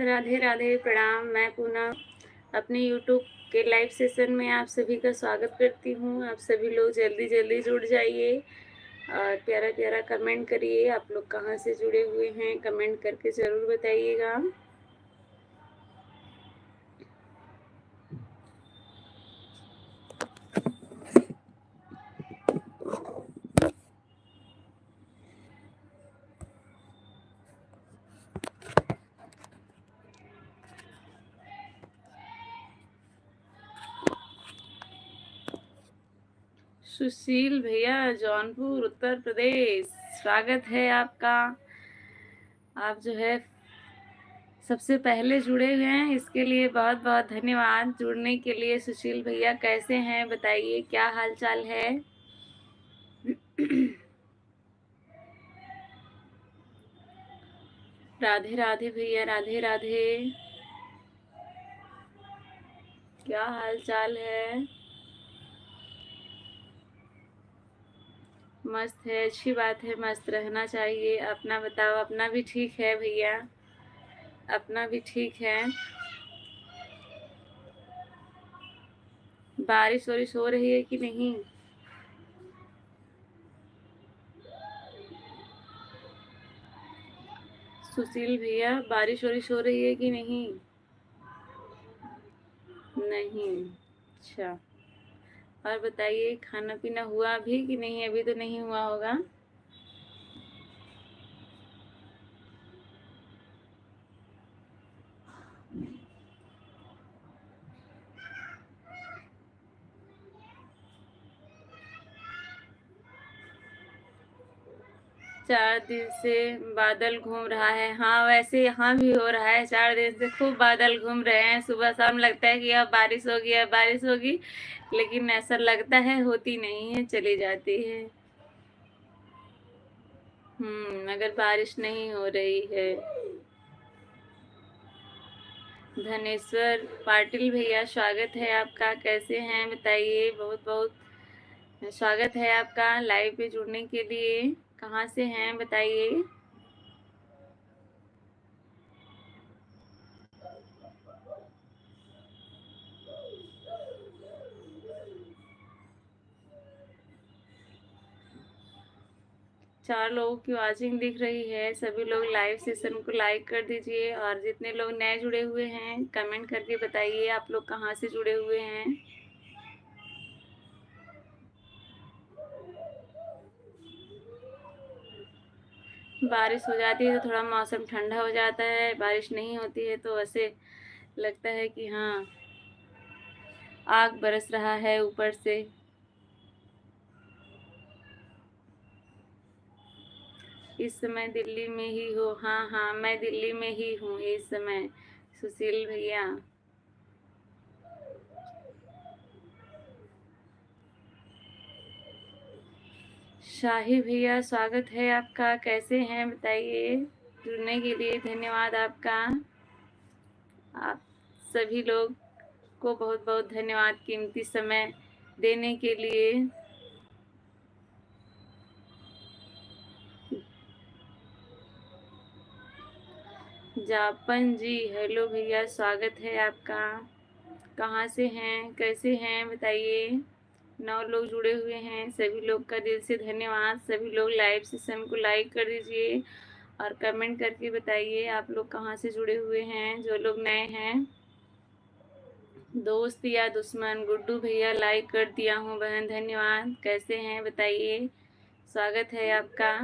राधे राधे, प्रणाम। मैं पूनम अपने यूट्यूब के लाइव सेशन में आप सभी का स्वागत करती हूँ। आप सभी लोग जल्दी जल्दी जुड़ जाइए और प्यारा प्यारा कमेंट करिए। आप लोग कहाँ से जुड़े हुए हैं कमेंट करके ज़रूर बताइएगा। सुशील भैया, जौनपुर उत्तर प्रदेश, स्वागत है आपका। आप जो है सबसे पहले जुड़े हुए हैं, इसके लिए बहुत बहुत धन्यवाद जुड़ने के लिए। सुशील भैया कैसे हैं बताइए, क्या हाल चाल है? राधे राधे भैया, राधे राधे। क्या हाल चाल है? मस्त है, अच्छी बात है, मस्त रहना चाहिए। अपना बताओ, अपना भी ठीक है भैया, अपना भी ठीक है। बारिश वारिश हो रही है कि नहीं? सुशील भैया, बारिश वारिश हो रही है कि नहीं? नहीं, अच्छा। और बताइए, खाना पीना हुआ अभी कि नहीं? अभी तो नहीं हुआ होगा। चार दिन से बादल घूम रहा है। हाँ, वैसे यहाँ भी हो रहा है, 4 दिन से खूब बादल घूम रहे हैं। सुबह शाम लगता है कि अब बारिश होगी, अब बारिश होगी, लेकिन ऐसा लगता है होती नहीं है, चली जाती है। मगर बारिश नहीं हो रही है। धनेश्वर पाटिल भैया, स्वागत है आपका। कैसे हैं बताइए? बहुत बहुत स्वागत है आपका लाइव पे जुड़ने के लिए। कहाँ से हैं बताइए? चार लोगों की वॉचिंग दिख रही है। सभी लोग लाइव सेशन को लाइक कर दीजिए और जितने लोग नए जुड़े हुए हैं कमेंट करके बताइए आप लोग कहाँ से जुड़े हुए हैं। बारिश हो जाती है तो थोड़ा मौसम ठंडा हो जाता है, बारिश नहीं होती है तो ऐसे लगता है कि हाँ, आग बरस रहा है ऊपर से। इस समय दिल्ली में ही हो? हाँ हाँ, मैं दिल्ली में ही हूँ इस समय, सुशील भैया। शाही भैया, स्वागत है आपका। कैसे हैं बताइए? जुड़ने के लिए धन्यवाद आपका। आप सभी लोग को बहुत बहुत धन्यवाद कीमती समय देने के लिए। जापन जी, हेलो भैया, स्वागत है आपका। कहाँ से हैं, कैसे हैं बताइए? 9 लोग जुड़े हुए हैं, सभी लोग का दिल से धन्यवाद। सभी लोग लाइव सेशन को लाइक कर दीजिए और कमेंट करके बताइए आप लोग कहाँ से जुड़े हुए हैं। जो लोग नए हैं, दोस्त या दुश्मन, गुड्डू भैया लाइक कर दिया हूँ बहन, धन्यवाद। कैसे हैं बताइए? स्वागत है आपका।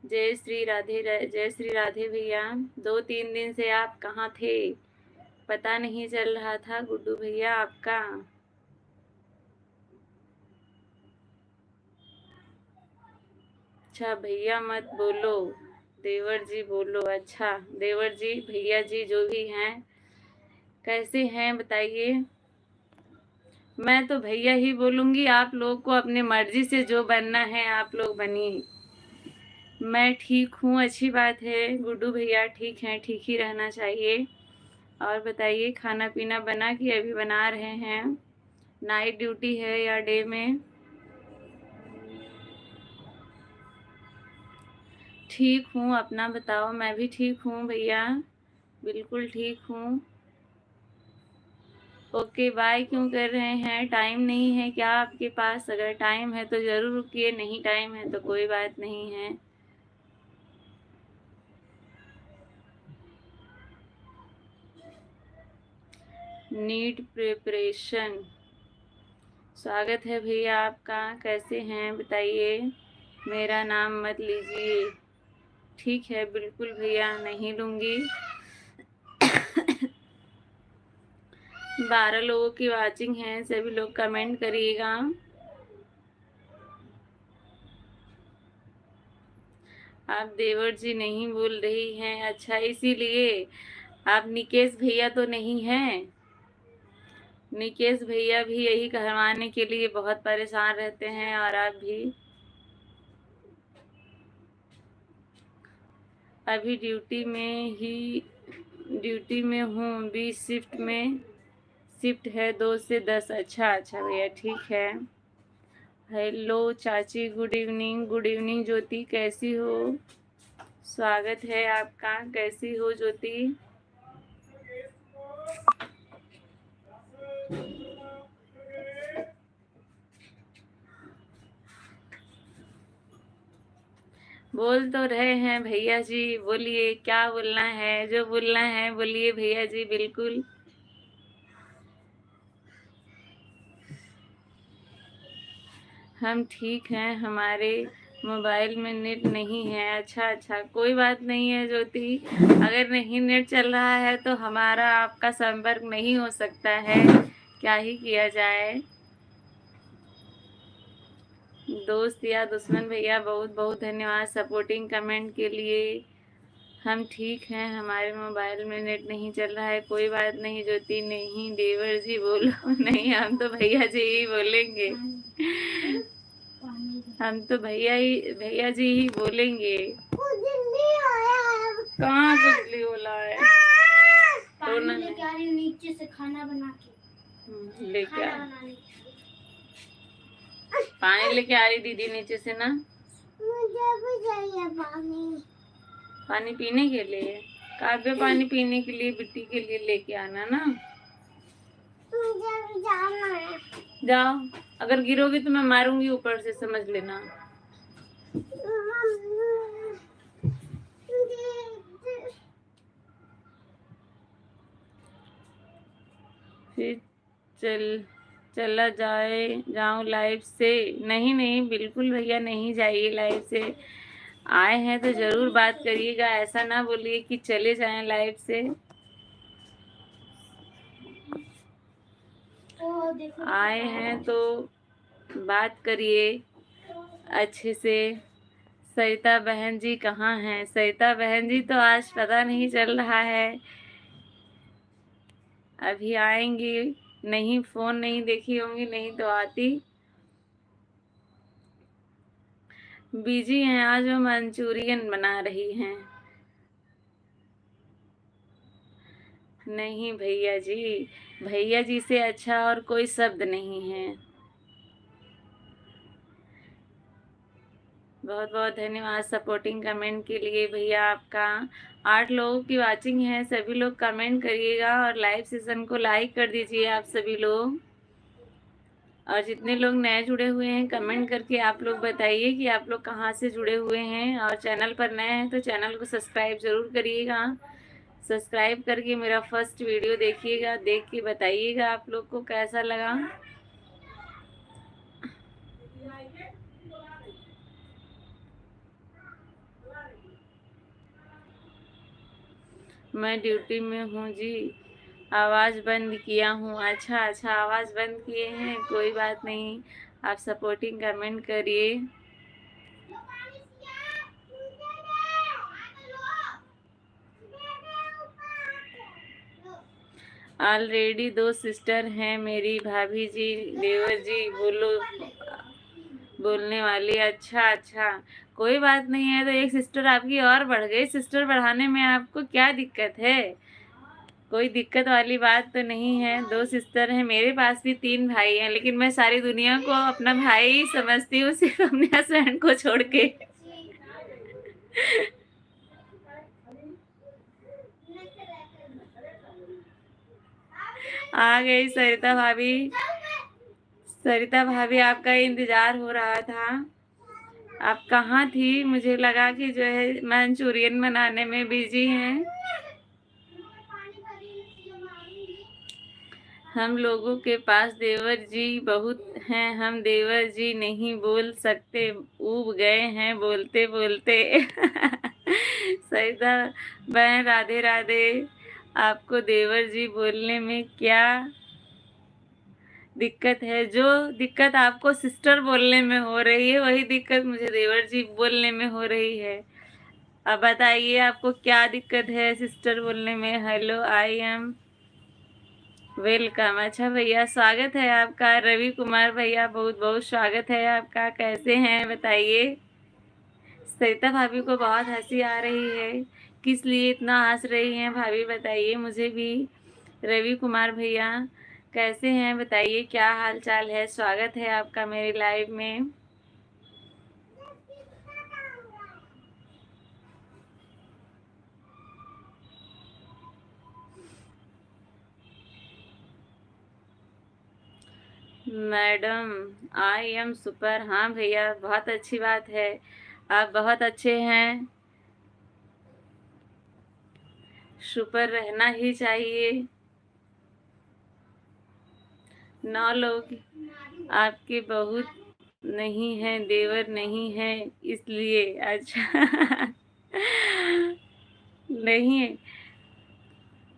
जय श्री राधे, जय श्री राधे भैया। 2-3 दिन से आप कहाँ थे, पता नहीं चल रहा था गुड्डू भैया आपका। अच्छा भैया मत बोलो, देवर जी बोलो। अच्छा देवर जी, भैया जी, जो भी हैं, कैसे हैं बताइए? मैं तो भैया ही बोलूँगी, आप लोग को अपने मर्जी से जो बनना है आप लोग बनिए। मैं ठीक हूँ, अच्छी बात है। गुड्डू भैया ठीक हैं, ठीक ही रहना चाहिए। और बताइए, खाना पीना बना कि अभी बना रहे हैं? नाइट ड्यूटी है या डे में? ठीक हूँ, अपना बताओ? मैं भी ठीक हूँ भैया। बिल्कुल ठीक हूँ। ओके बाय क्यों कर रहे हैं? टाइम नहीं है क्या आपके पास? अगर टाइम है तो ज़रूर रुकिए, नहीं टाइम है तो कोई बात नहीं है। नीट प्रिपरेशन, स्वागत है भैया आपका। कैसे हैं बताइए? मेरा नाम मत लीजिए। ठीक है बिल्कुल भैया, नहीं लूँगी। 12 लोगों की वाचिंग है, सभी लोग कमेंट करिएगा। आप देवर जी नहीं बोल रही हैं? अच्छा, इसीलिए आप निकेश भैया तो नहीं हैं? निकेश भैया भी यही करवाने के लिए बहुत परेशान रहते हैं, और आप भी। अभी ड्यूटी में हूँ, 20 शिफ्ट है 2 से 10। अच्छा अच्छा भैया, ठीक है। हेलो चाची, गुड इवनिंग ज्योति, कैसी हो? स्वागत है आपका। कैसी हो ज्योति? बोल तो रहे हैं भैया जी, बोलिए क्या बोलना है? जो बोलना है बोलिए भैया जी, बिल्कुल। हम ठीक हैं, हमारे मोबाइल में नेट नहीं है। अच्छा अच्छा, कोई बात नहीं है ज्योति। अगर नहीं नेट चल रहा है तो हमारा आपका संपर्क नहीं हो सकता है, क्या ही किया जाए। दोस्त या दुश्मन भैया, बहुत बहुत धन्यवाद सपोर्टिंग कमेंट के लिए। हम ठीक हैं, हमारे मोबाइल में नेट नहीं चल रहा है। कोई बात नहीं ज्योति, नहीं देवर जी बोलो। नहीं, हम तो भैया जी ही बोलेंगे। हम तो भैया जी ही बोलेंगे। कहाँ बिजली वाला है? पानी लेके आ रही नीचे से, खाना बना के लेके आ पानी लेके आ रही दीदी नीचे से ना। मुझे भी चाहिए पानी। पानी पीने के लिए? काव्य पानी पीने के लिए बिट्टी के लिए लेके आना ना। मुझे भी जाना है। जाओ, अगर गिरोगी तो मैं मारूंगी ऊपर से, समझ लेना। फिर चला जाऊं लाइव से? नहीं नहीं बिल्कुल भैया, नहीं जाइए लाइव से। आए हैं तो जरूर बात करिएगा, ऐसा ना बोलिए कि चले जाएं लाइव से। आए हैं तो बात करिए अच्छे से। सरिता बहन जी कहाँ हैं? सरिता बहन जी तो आज पता नहीं चल रहा है, अभी आएंगी। नहीं, फोन नहीं देखी होंगी, नहीं तो आती। बिजी हैं आज, वो मंचूरियन बना रही हैं। नहीं भैया जी से अच्छा और कोई शब्द नहीं है। बहुत बहुत धन्यवाद सपोर्टिंग कमेंट के लिए भैया आपका। 8 लोगों की वाचिंग है, सभी लोग कमेंट करिएगा और लाइव सेशन को लाइक कर दीजिए आप सभी लोग। और जितने लोग नए जुड़े हुए हैं, कमेंट करके आप लोग बताइए कि आप लोग कहाँ से जुड़े हुए हैं। और चैनल पर नए हैं तो चैनल को सब्सक्राइब ज़रूर करिएगा। सब्सक्राइब करके मेरा फर्स्ट वीडियो देखिएगा, देख के बताइएगा आप लोग को कैसा लगा। मैं ड्यूटी में हूँ जी, आवाज़ बंद किया हूँ। अच्छा अच्छा, आवाज़ बंद किए हैं, कोई बात नहीं। आप सपोर्टिंग कमेंट करिए। ऑलरेडी 2 सिस्टर हैं मेरी, भाभी जी, देवर जी बोलने वाली। अच्छा अच्छा, कोई बात नहीं है तो एक सिस्टर आपकी और बढ़ गई। सिस्टर बढ़ाने में आपको क्या दिक्कत है? कोई दिक्कत वाली बात तो नहीं है। 2 सिस्टर हैं, मेरे पास भी 3 भाई हैं, लेकिन मैं सारी दुनिया को अपना भाई ही समझती हूँ, सिर्फ अपने हस्बैंड को छोड़ के। आ गई सरिता भाभी। सरिता भाभी आपका इंतजार हो रहा था। आप कहाँ थी? मुझे लगा कि जो है मंचूरियन बनाने में बिजी हैं। हम लोगों के पास देवर जी बहुत हैं, हम देवर जी नहीं बोल सकते, ऊब गए हैं बोलते बोलते। सरिता बहन राधे राधे। आपको देवर जी बोलने में क्या दिक्कत है? जो दिक्कत आपको सिस्टर बोलने में हो रही है वही दिक्कत मुझे देवर जी बोलने में हो रही है। अब बताइए आपको क्या दिक्कत है सिस्टर बोलने में? Hello, I am welcome. अच्छा भैया, स्वागत है आपका। रवि कुमार भैया, बहुत बहुत स्वागत है आपका। कैसे हैं बताइए? सरिता भाभी को बहुत हंसी आ रही है। किस लिए इतना हंस रही हैं भाभी, बताइए मुझे भी। रवि कुमार भैया कैसे हैं बताइए, क्या हाल चाल है? स्वागत है आपका मेरे लाइव में। Madam I am super. हाँ भैया, बहुत अच्छी बात है, आप बहुत अच्छे हैं। सुपर रहना ही चाहिए। 9 लोग आपके बहुत नहीं है, देवर नहीं है इसलिए। अच्छा। नहीं,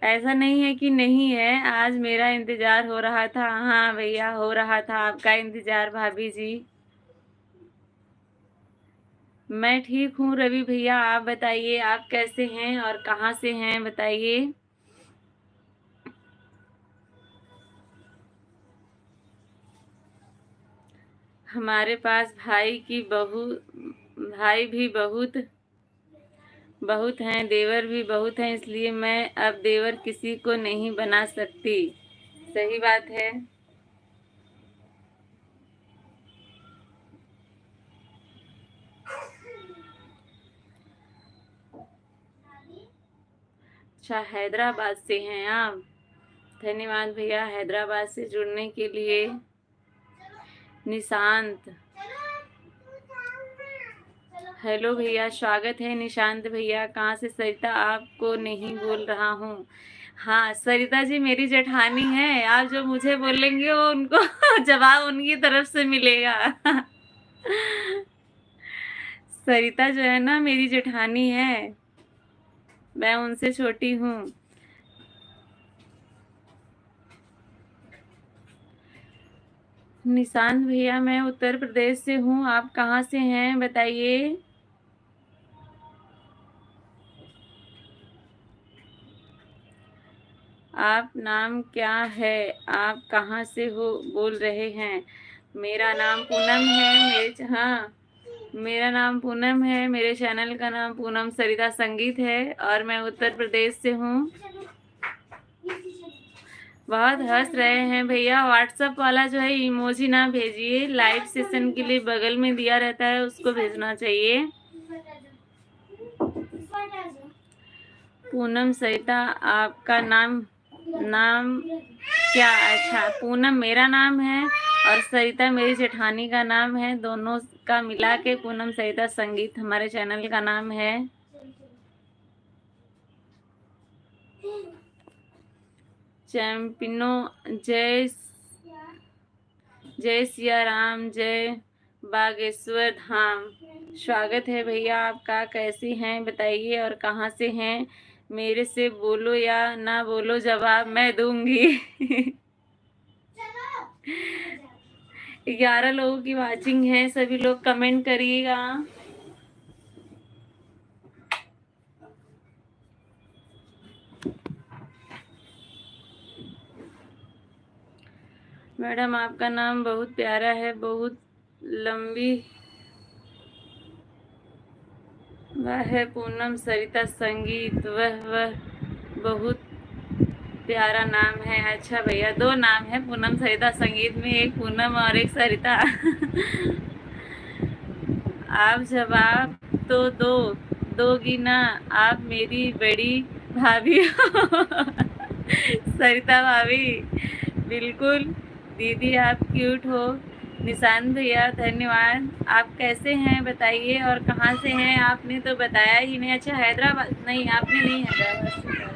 ऐसा नहीं है कि नहीं है, आज मेरा इंतजार हो रहा था। हाँ भैया, हो रहा था आपका इंतजार भाभी जी। मैं ठीक हूँ रवि भैया, आप बताइए आप कैसे हैं और कहाँ से हैं बताइए। हमारे पास भाई भी बहुत बहुत हैं, देवर भी बहुत हैं, इसलिए मैं अब देवर किसी को नहीं बना सकती। सही बात है। अच्छा, हैदराबाद से हैं आप? धन्यवाद भैया हैदराबाद से जुड़ने के लिए। निशांत, हेलो भैया, स्वागत है निशांत भैया। कहाँ से? सरिता आपको नहीं बोल रहा हूँ। हाँ सरिता जी मेरी जेठानी है, आप जो मुझे बोलेंगे वो उनको जवाब उनकी तरफ से मिलेगा। सरिता जो है ना मेरी जेठानी है, मैं उनसे छोटी हूँ। निशांत भैया मैं उत्तर प्रदेश से हूँ, आप कहाँ से हैं बताइए। आप नाम क्या है? आप कहाँ से हो बोल रहे हैं? मेरा नाम पूनम है। हाँ, मेरा नाम पूनम है, मेरे चैनल का नाम पूनम सरिता संगीत है और मैं उत्तर प्रदेश से हूँ। बहुत हंस रहे हैं भैया। व्हाट्सएप वाला जो है इमोजी ना भेजिए, लाइव सेशन के लिए बगल में दिया रहता है उसको भेजना चाहिए। पूनम सरिता आपका नाम क्या? अच्छा, पूनम मेरा नाम है और सरिता मेरी जेठानी का नाम है, दोनों का मिला के पूनम सरिता संगीत हमारे चैनल का नाम है। चैंपियनो, जय जय सिया राम, जय बागेश्वर धाम। स्वागत है भैया आपका। कैसे हैं बताइए और कहाँ से हैं? मेरे से बोलो या ना बोलो, जवाब मैं दूंगी। 11 लोगों की वाचिंग है, सभी लोग कमेंट करिएगा। मैडम आपका नाम बहुत प्यारा है, बहुत लंबी वह है पूनम सरिता संगीत, वह बहुत प्यारा नाम है। अच्छा भैया, 2 नाम है पूनम सरिता संगीत में, एक पूनम और एक सरिता। आप जवाब तो दोगी ना, आप मेरी बड़ी भाभी हो। सरिता भाभी बिल्कुल। दीदी आप क्यूट हो। निशांत भैया धन्यवाद। आप कैसे हैं बताइए, और कहाँ से हैं? आपने तो बताया ही नहीं। अच्छा हैदराबाद नहीं, आपने नहीं हैदराबाद से बताया।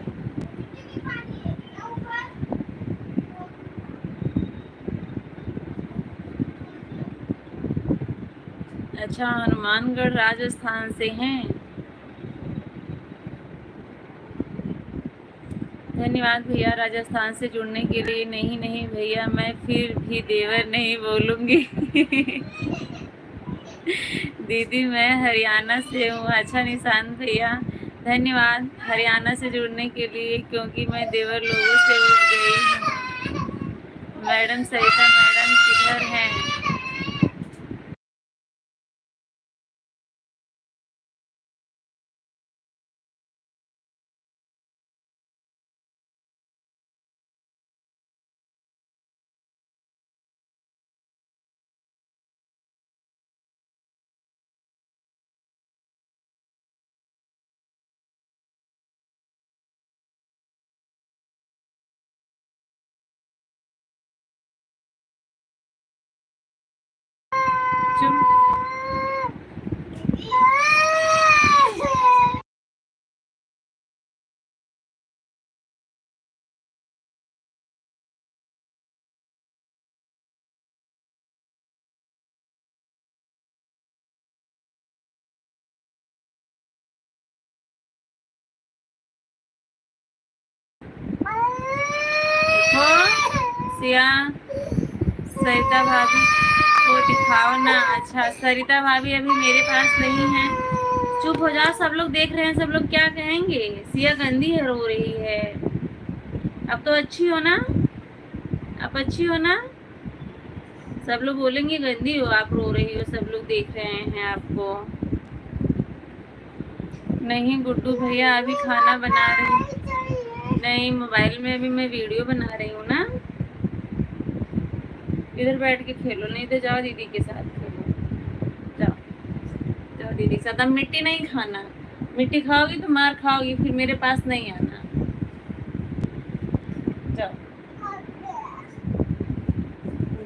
अच्छा हनुमानगढ़ राजस्थान से हैं। धन्यवाद भैया राजस्थान से जुड़ने के लिए। नहीं नहीं भैया, मैं फिर भी देवर नहीं बोलूँगी। दीदी मैं हरियाणा से हूँ। अच्छा निशांत भैया धन्यवाद हरियाणा से जुड़ने के लिए, क्योंकि मैं देवर लोगों से उब गई हूँ। मैडम सरिता मैडम किधर हैं? चुप। हो सिया, सरिता भाभी को दिखाओ ना। अच्छा सरिता भाभी अभी मेरे पास नहीं है। चुप हो जाओ, सब लोग देख रहे हैं, सब लोग क्या कहेंगे? सिया गंदी है, रो रही है। अब तो अच्छी हो ना? आप अच्छी हो ना? सब लोग बोलेंगे गंदी हो, आप रो रही हो, सब लोग देख रहे हैं आपको। नहीं गुड्डू भैया अभी खाना बना रही। नहीं मोबाइल में अभी मैं वीडियो बना रही हूँ ना। इधर बैठ के खेलो, नहीं तो जाओ दीदी के साथ खेलो। जाओ जाओ दीदी के साथ। अब मिट्टी नहीं खाना, मिट्टी खाओगी तो मार खाओगी, फिर मेरे पास नहीं आना। जाओ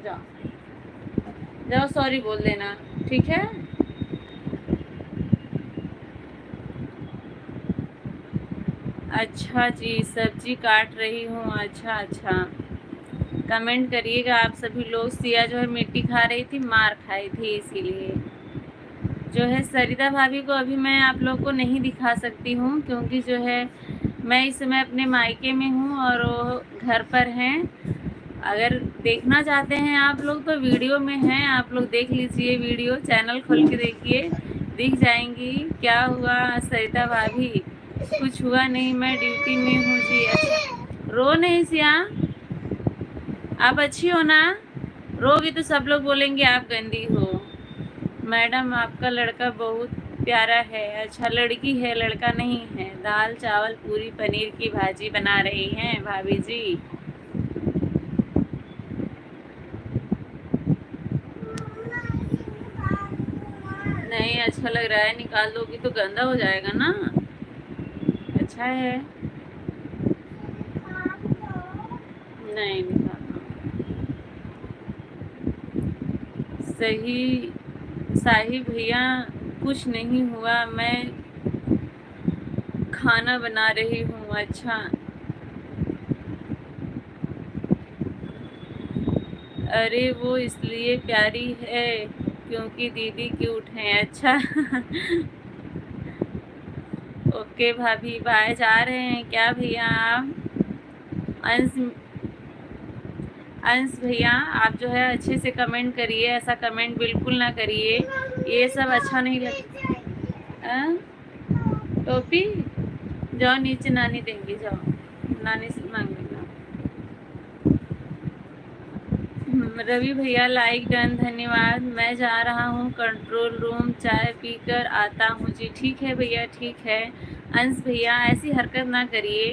जाओ जाओ, सॉरी बोल देना, ठीक है? अच्छा जी सब्जी काट रही हूँ। अच्छा अच्छा, कमेंट करिएगा आप सभी लोग। सिया जो है मिट्टी खा रही थी, मार खाई थी, इसीलिए जो है सरिता भाभी को अभी मैं आप लोग को नहीं दिखा सकती हूँ, क्योंकि जो है मैं इस समय अपने मायके में हूँ और वो घर पर हैं। अगर देखना चाहते हैं आप लोग तो वीडियो में हैं, आप लोग देख लीजिए वीडियो, चैनल खोल के देखिए, दिख जाएंगी। क्या हुआ सरिता भाभी? कुछ हुआ नहीं, मैं ड्यूटी में हूँ जी। अच्छा रो नहीं सिया, आप अच्छी हो ना? रोगी तो सब लोग बोलेंगे आप गंदी हो। मैडम आपका लड़का बहुत प्यारा है। अच्छा लड़की है, लड़का नहीं है। दाल चावल पूरी पनीर की भाजी बना रही हैं भाभी जी। नहीं अच्छा लग रहा है, निकाल दोगी तो गंदा हो जाएगा ना। अच्छा है, नहीं निकालना। सही साहिब भैया कुछ नहीं हुआ, मैं खाना बना रही हूँ। अच्छा अरे वो इसलिए प्यारी है क्योंकि दीदी क्यूट हैं। अच्छा ओके भाभी बाय। जा रहे हैं क्या भैया आप? अंश अंश भैया आप जो है अच्छे से कमेंट करिए, ऐसा कमेंट बिल्कुल ना करिए, ये सब अच्छा नहीं लगता। टोपी जाओ नीचे, नानी देंगी, जाओ नानी से मांग लेना। रवि भैया लाइक डन धन्यवाद। मैं जा रहा हूँ कंट्रोल रूम, चाय पीकर आता हूँ जी। ठीक है भैया ठीक है। अंश भैया ऐसी हरकत ना करिए,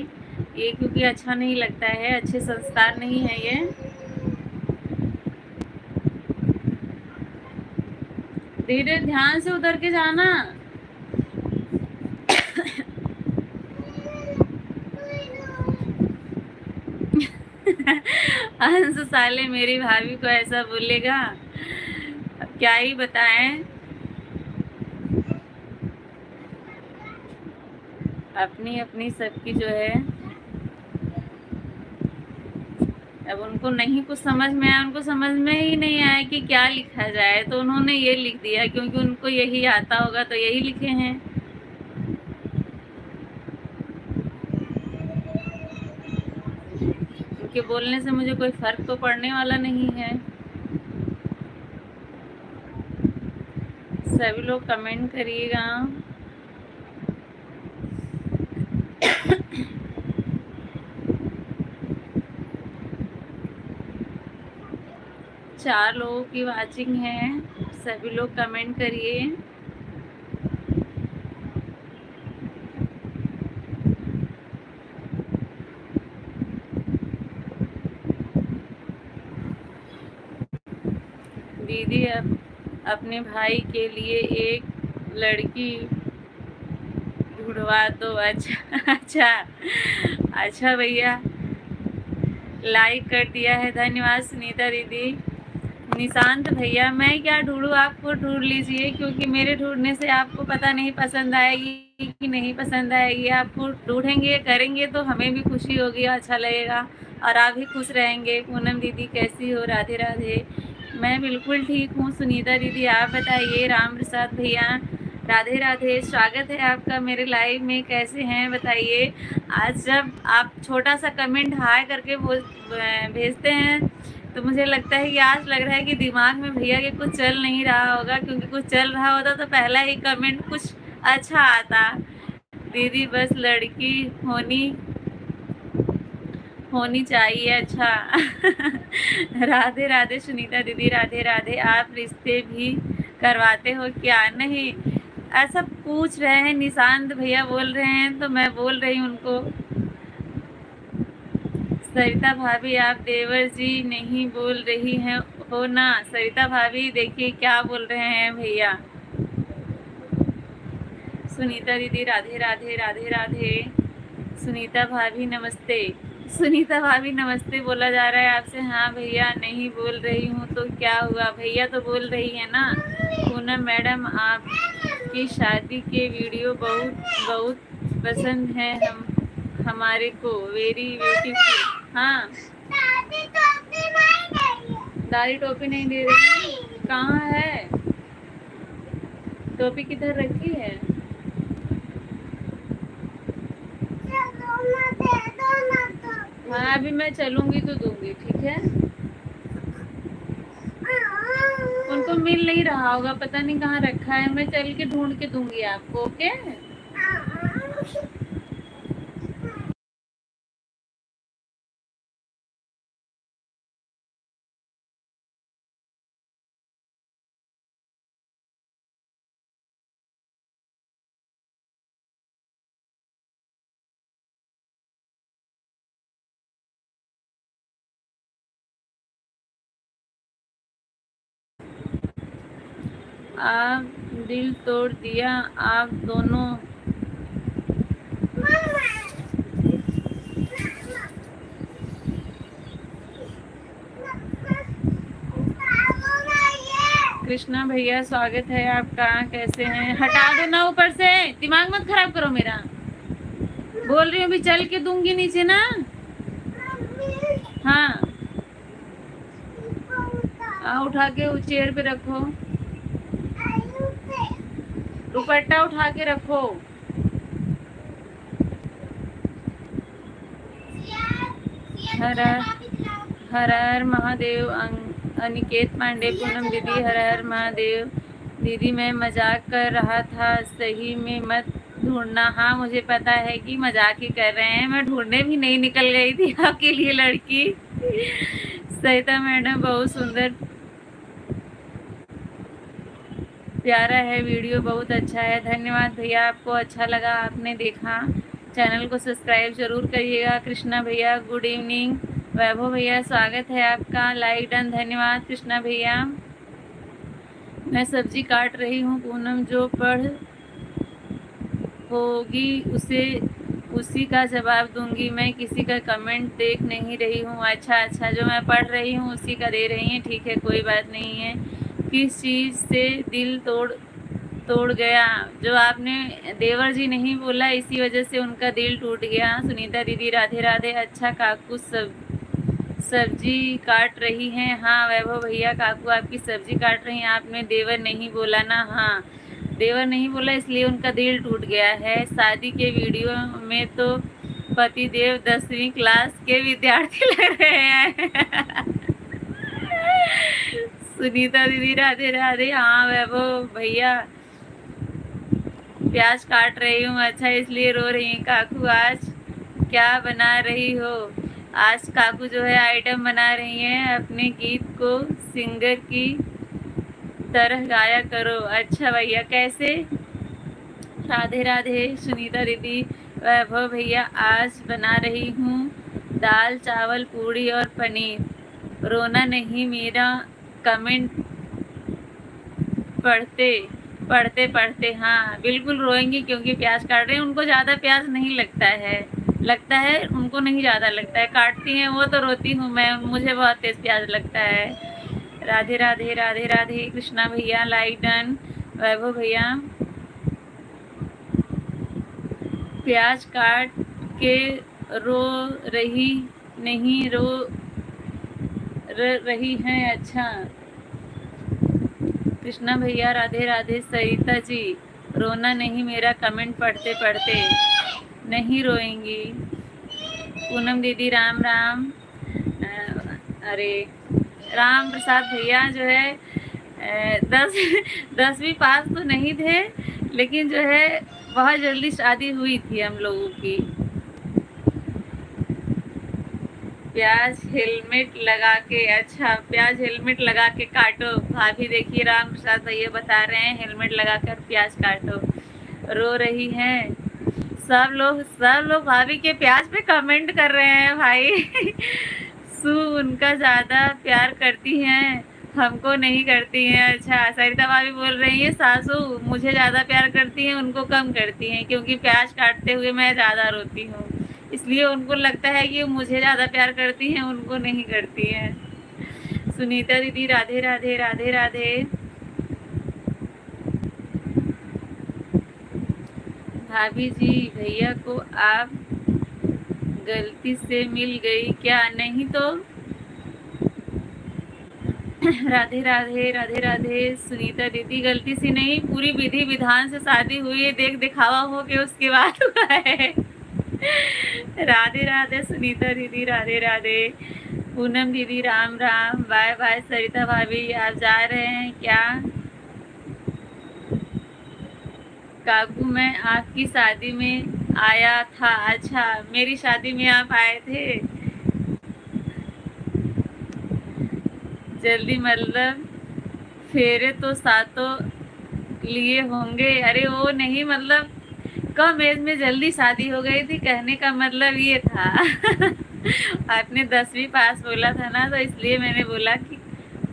ये क्योंकि अच्छा नहीं लगता है, अच्छे संस्कार नहीं है ये। धीरे ध्यान से उतर के जाना। अंश साले मेरी भाभी को ऐसा बोलेगा, अब क्या ही बताएं। अपनी अपनी सबकी जो है, अब उनको नहीं कुछ समझ में आया, उनको समझ में ही नहीं आया कि क्या लिखा जाए, तो उन्होंने ये लिख दिया, क्योंकि उनको यही आता होगा तो यही लिखे हैं। उनके बोलने से मुझे कोई फर्क तो पड़ने वाला नहीं है। सभी लोग कमेंट करिएगा। चार लोगों की वाचिंग है, सभी लोग कमेंट करिए। दीदी अपने भाई के लिए एक लड़की ढूंढवा दो। अच्छा अच्छा अच्छा भैया, लाइक कर दिया है, धन्यवाद सुनीता दीदी। निशांत भैया, मैं क्या ढूंढूं, आपको ढूंढ लीजिए, क्योंकि मेरे ढूंढने से आपको पता नहीं पसंद आएगी कि नहीं पसंद आएगी। आपको ढूंढेंगे करेंगे तो हमें भी खुशी होगी, अच्छा लगेगा और आप भी खुश रहेंगे। पूनम दीदी कैसी हो? राधे राधे। मैं बिल्कुल ठीक हूँ सुनीता दीदी, आप बताइए। राम प्रसाद भैया राधे राधे, स्वागत है आपका मेरे लाइव में, कैसे हैं बताइए। आज जब आप छोटा सा कमेंट हाय करके भेजते हैं तो मुझे लगता है कि आज लग रहा है कि दिमाग में भैया के कुछ चल नहीं रहा होगा, क्योंकि कुछ चल रहा होता तो पहला ही कमेंट कुछ अच्छा आता। दीदी बस लड़की होनी चाहिए। अच्छा राधे राधे सुनीता दीदी, राधे राधे। आप रिश्ते भी करवाते हो क्या? नहीं, ऐसा पूछ रहे हैं, निशांत भैया बोल रहे हैं तो मैं बोल रही हूँ उनको। सरिता भाभी, आप देवर जी नहीं बोल रही हैं हो ना? सरिता भाभी देखिए क्या बोल रहे हैं भैया। सुनीता दीदी राधे राधे, राधे राधे। सुनीता भाभी नमस्ते। सुनीता भाभी नमस्ते बोला जा रहा है आपसे। हाँ भैया, नहीं बोल रही हूँ तो क्या हुआ, भैया तो बोल रही है ना। पूनम मैडम, आपकी शादी के वीडियो बहुत बहुत पसंद है हमारे को, वेरी ब्यूटीफुल। हाँ, दादी टोपी नहीं दे रही, कहाँ है टोपी, किधर रखी है? हाँ, अभी मैं चलूंगी तो दूंगी, ठीक है। उनको मिल नहीं रहा होगा, पता नहीं कहाँ रखा है, मैं चल के ढूंढ के दूंगी आपको, ओके। आप दिल तोड़ दिया आप दोनों। कृष्णा भैया स्वागत है आपका, कैसे हैं? हटा दो ना ऊपर से, दिमाग मत खराब करो मेरा। बोल रही हूँ अभी चल के दूंगी नीचे ना। हाँ, उठा के चेयर पे रखो, दुपट्टा उठा के रखो। हर हर महादेव। अनिकेत पांडे, पूनम दीदी हर हर महादेव। दीदी मैं मजाक कर रहा था, सही में मत ढूंढना। हाँ, मुझे पता है कि मजाक ही कर रहे हैं, मैं ढूंढने भी नहीं निकल गई थी आपके लिए लड़की। सरिता मैडम बहुत सुंदर, प्यारा है वीडियो, बहुत अच्छा है, धन्यवाद भैया। आपको अच्छा लगा, आपने देखा, चैनल को सब्सक्राइब जरूर करिएगा। कृष्णा भैया गुड इवनिंग। वैभव भैया स्वागत है आपका, लाइक डन, धन्यवाद कृष्णा भैया। मैं सब्जी काट रही हूँ। पूनम जो पढ़ होगी उसे उसी का जवाब दूंगी। मैं किसी का कमेंट देख नहीं रही हूँ। अच्छा, जो मैं पढ़ रही हूँ उसी का दे रही हैं, ठीक है, कोई बात नहीं है। किस चीज़ से दिल तोड़ गया? जो आपने देवर जी नहीं बोला, इसी वजह से उनका दिल टूट गया। सुनीता दीदी राधे राधे। अच्छा काकू सब्जी काट रही हैं? हाँ वैभव भैया, काकू आपकी सब्जी काट रही हैं। आपने देवर नहीं बोला ना? हाँ, देवर नहीं बोला इसलिए उनका दिल टूट गया है। शादी के वीडियो में तो पतिदेव 10वीं क्लास के विद्यार्थी लग रहे हैं। सुनीता दीदी राधे राधे। हाँ वैभव भैया, प्याज काट रही हूँ। अच्छा, इसलिए रो रही हैं। काकू आज क्या बना रही हो? आज काकू जो है आइटम बना रही हैं। अपने गीत को सिंगर की तरह गाया करो। अच्छा भैया, कैसे? राधे राधे सुनीता दीदी। वैभव भैया, आज बना रही हूँ दाल चावल पूड़ी और पनीर। रोना नहीं, मेरा कमेंट पढ़ते हाँ बिल्कुल रोएंगी, क्योंकि प्याज काट रहे हैं। उनको ज़्यादा प्याज नहीं लगता है उनको नहीं ज़्यादा लगता है। काटती हैं वो तो रोती हूँ मैं, मुझे बहुत तेज़ प्याज लगता है। राधे राधे राधे राधे। कृष्णा भैया लाइक डन। वैभव भैया, प्याज काट के रो रही नहीं रही हैं? अच्छा कृष्णा भैया राधे राधे। सरिता जी, रोना नहीं, मेरा कमेंट पढ़ते नहीं रोएंगी। पूनम दीदी राम राम। अरे राम प्रसाद भैया जो है 10वीं पास तो नहीं थे, लेकिन जो है बहुत जल्दी शादी हुई थी हम लोगों की। प्याज हेलमेट लगा के। अच्छा, प्याज हेलमेट लगा के काटो। भाभी देखिए, राम प्रसाद भैया बता रहे हैं हेलमेट लगाकर प्याज काटो। रो रही हैं सब लोग भाभी के प्याज पे कमेंट कर रहे हैं भाई। सु उनका ज़्यादा प्यार करती हैं, हमको नहीं करती हैं। अच्छा, सरिता भाभी बोल रही है सासू मुझे ज़्यादा प्यार करती हैं, उनको कम करती हैं, क्योंकि प्याज काटते हुए मैं ज़्यादा रोती हूँ, इसलिए उनको लगता है कि मुझे ज़्यादा प्यार करती हैं, उनको नहीं करती हैं। सुनीता दीदी राधे राधे राधे राधे। भाभी जी, भैया को आप गलती से मिल गई क्या? नहीं तो। राधे राधे राधे राधे। सुनीता दीदी, गलती से नहीं, पूरी विधि विधान से शादी हुई है, देख दिखावा हो के उसके बाद हुआ है। राधे राधे सुनीता दीदी राधे राधे। पूनम दीदी राम राम। Bye bye. सरिता भाभी, आप जा रहे हैं क्या? काकू, मैं आपकी शादी में आया था। अच्छा, मेरी शादी में आप आए थे? जल्दी मतलब फेरे तो सातों लिए होंगे? अरे वो नहीं, मतलब कम एज में जल्दी शादी हो गई थी, कहने का मतलब ये था। आपने 10वीं पास बोला था ना, तो इसलिए मैंने बोला कि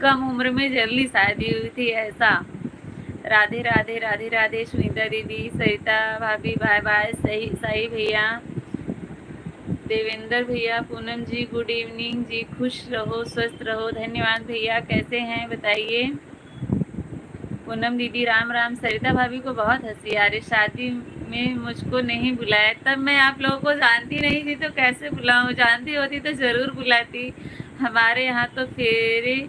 कम उम्र में जल्दी शादी हुई थी, ऐसा। राधे राधे राधे राधे। सुनीता दीदी, सरिता भाभी बाय बाय। सही भैया, देवेंद्र भैया, पूनम जी गुड इवनिंग जी, खुश रहो स्वस्थ रहो। धन्यवाद भैया, कैसे हैं बताइए। पूनम दीदी राम राम। सरिता भाभी को बहुत हंसी आ रही, शादी में मुझको नहीं बुलाया। तब मैं आप लोगों को जानती नहीं थी, तो कैसे बुलाऊं? जानती होती तो ज़रूर बुलाती। हमारे यहाँ तो फेरे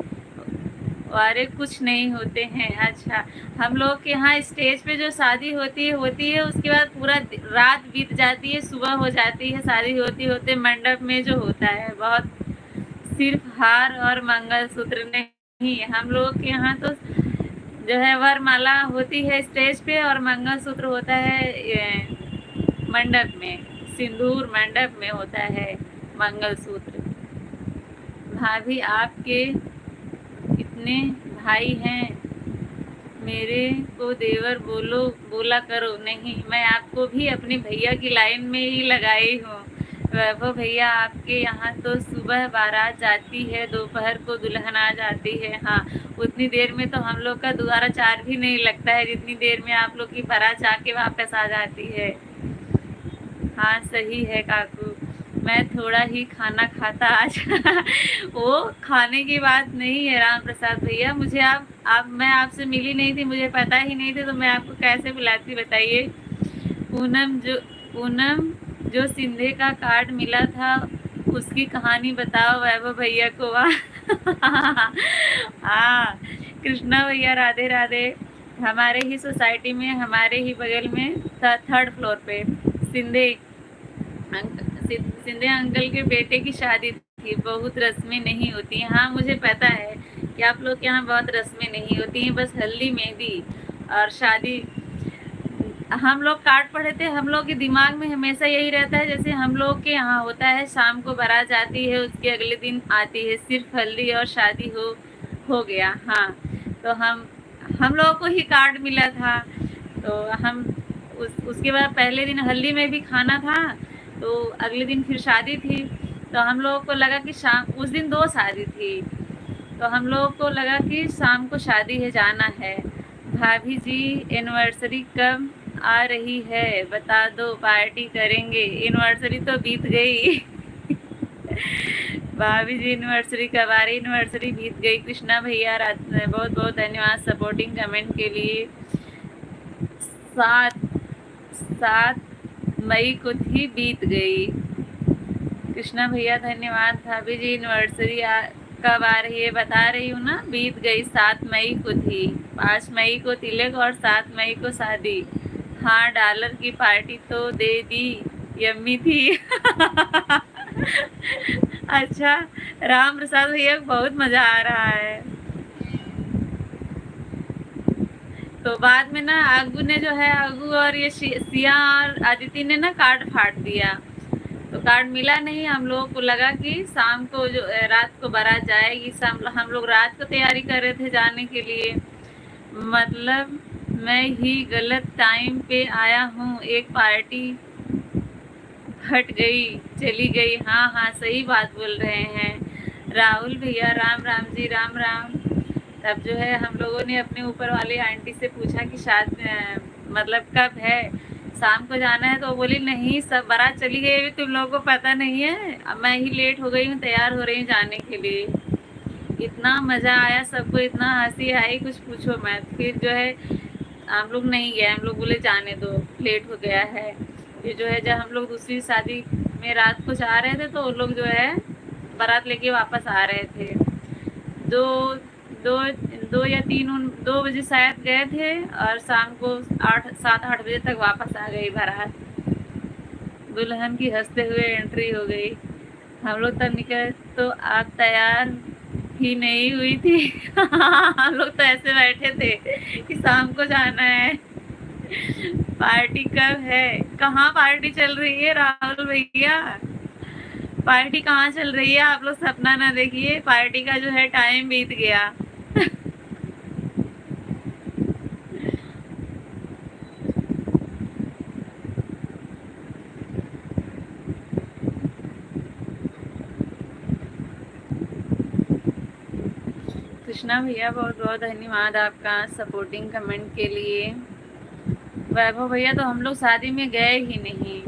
वारे कुछ नहीं होते हैं। अच्छा, हम लोग के यहाँ स्टेज पे जो शादी होती है उसके बाद पूरा रात बीत जाती है, सुबह हो जाती है। शादी होते मंडप में जो होता है, बहुत सिर्फ हार और मंगलसूत्र नहीं, हम लोग के यहाँ तो जो है वरमाला होती है स्टेज पे, और मंगलसूत्र होता है मंडप में, सिंदूर मंडप में होता है मंगलसूत्र। भाभी, आपके इतने भाई हैं, मेरे को देवर बोला करो। नहीं, मैं आपको भी अपने भैया की लाइन में ही लगाई हूँ। वैभव भैया, आपके यहाँ तो सुबह बारात जाती है, दोपहर को दुल्हन आ जाती है। हाँ, उतनी देर में तो हम लोग का दोबारा चार भी नहीं लगता है, जितनी देर में आप लोग की बारात जाके वापस आ जाती है। हाँ सही है काकू, मैं थोड़ा ही खाना खाता आज। वो खाने की बात नहीं है राम प्रसाद भैया, मुझे आप मैं आपसे मिली नहीं थी, मुझे पता ही नहीं था, तो मैं आपको कैसे बुलाती बताइए। पूनम जो सिंधे का कार्ड मिला था उसकी कहानी बताओ वैभव भैया को। वाह। हाँ कृष्णा भैया राधे राधे। हमारे ही सोसाइटी में, हमारे ही बगल में थर्ड फ्लोर पे सिंधे सिंधे अंकल के बेटे की शादी थी। बहुत रस्में नहीं होती हैं। हाँ मुझे पता है कि आप लोग के यहाँ बहुत रस्में नहीं होती हैं, बस हल्दी मेहंदी और शादी। हम लोग कार्ड पढ़े थे, हम लोग के दिमाग में हमेशा यही रहता है जैसे हम लोग के यहाँ होता है, शाम को बारात जाती है, उसके अगले दिन आती है, सिर्फ हल्दी और शादी हो गया। हाँ तो हम लोगों को ही कार्ड मिला था, तो हम उसके बाद पहले दिन हल्दी में भी खाना था, तो अगले दिन फिर शादी थी। तो हम लोगों को लगा कि शाम, उस दिन 2 शादी थी, तो हम लोगों को लगा कि शाम को शादी है, जाना है। भाभी जी एनिवर्सरी कब आ रही है बता दो, पार्टी करेंगे। एनिवर्सरी तो बीत गई। भाभी जी एनिवर्सरी कब आ रही? एनिवर्सरी बीत गई। कृष्णा भैया बहुत बहुत धन्यवाद सपोर्टिंग कमेंट के लिए। 7 मई को थी, बीत गई। कृष्णा भैया धन्यवाद। भाभी जी एनिवर्सरी कब आ रही है? बता रही हूँ ना, बीत गई। 7 मई को थी, 5 मई को तिलक और 7 मई को शादी। हाँ डॉलर की पार्टी तो दे दी, यम्मी थी। अच्छा राम प्रसाद भैया बहुत मजा आ रहा है। तो बाद में ना आगू ने जो है, आगू और ये सिया और आदित्य ने ना कार्ड फाड़ दिया, तो कार्ड मिला नहीं। हम लोगों को लगा कि शाम को जो रात को बारात जाएगी, हम लोग रात को तैयारी कर रहे थे जाने के लिए। मतलब मैं ही गलत टाइम पे आया हूँ, एक पार्टी हट गई चली गई। हाँ हाँ सही बात बोल रहे हैं राहुल भैया। राम राम जी, राम राम। तब जो है हम लोगों ने अपने ऊपर वाली आंटी से पूछा कि शायद मतलब कब है, शाम को जाना है, तो वो बोली नहीं सब बारात चली गई, तुम लोगों को पता नहीं है। अब मैं ही लेट हो गई हूँ, तैयार हो रही हूँ जाने के लिए। इतना मज़ा आया सबको, इतना हंसी आई कुछ पूछो मत। फिर जो है हम लोग नहीं गए, हम लोग बोले जाने दो लेट हो गया है। ये जो है जब हम लोग दूसरी शादी में रात को जा रहे थे, तो वो लोग जो है बारात लेके वापस आ रहे थे। दो 2 बजे शायद गए थे, और शाम को 7-8 बजे तक वापस आ गई बारात। दुल्हन की हंसते हुए एंट्री हो गई। हम लोग तब निकले तो आप तैयार ही नहीं हुई थी। हम लोग तो ऐसे बैठे थे कि शाम को जाना है। पार्टी कब है? कहाँ पार्टी चल रही है राहुल भैया? पार्टी कहाँ चल रही है? आप लोग सपना ना देखिए, पार्टी का जो है टाइम बीत गया। कृष्णा भैया बहुत बहुत धन्यवाद आपका सपोर्टिंग कमेंट के लिए। वैभव भैया तो हम लोग शादी में गए ही नहीं,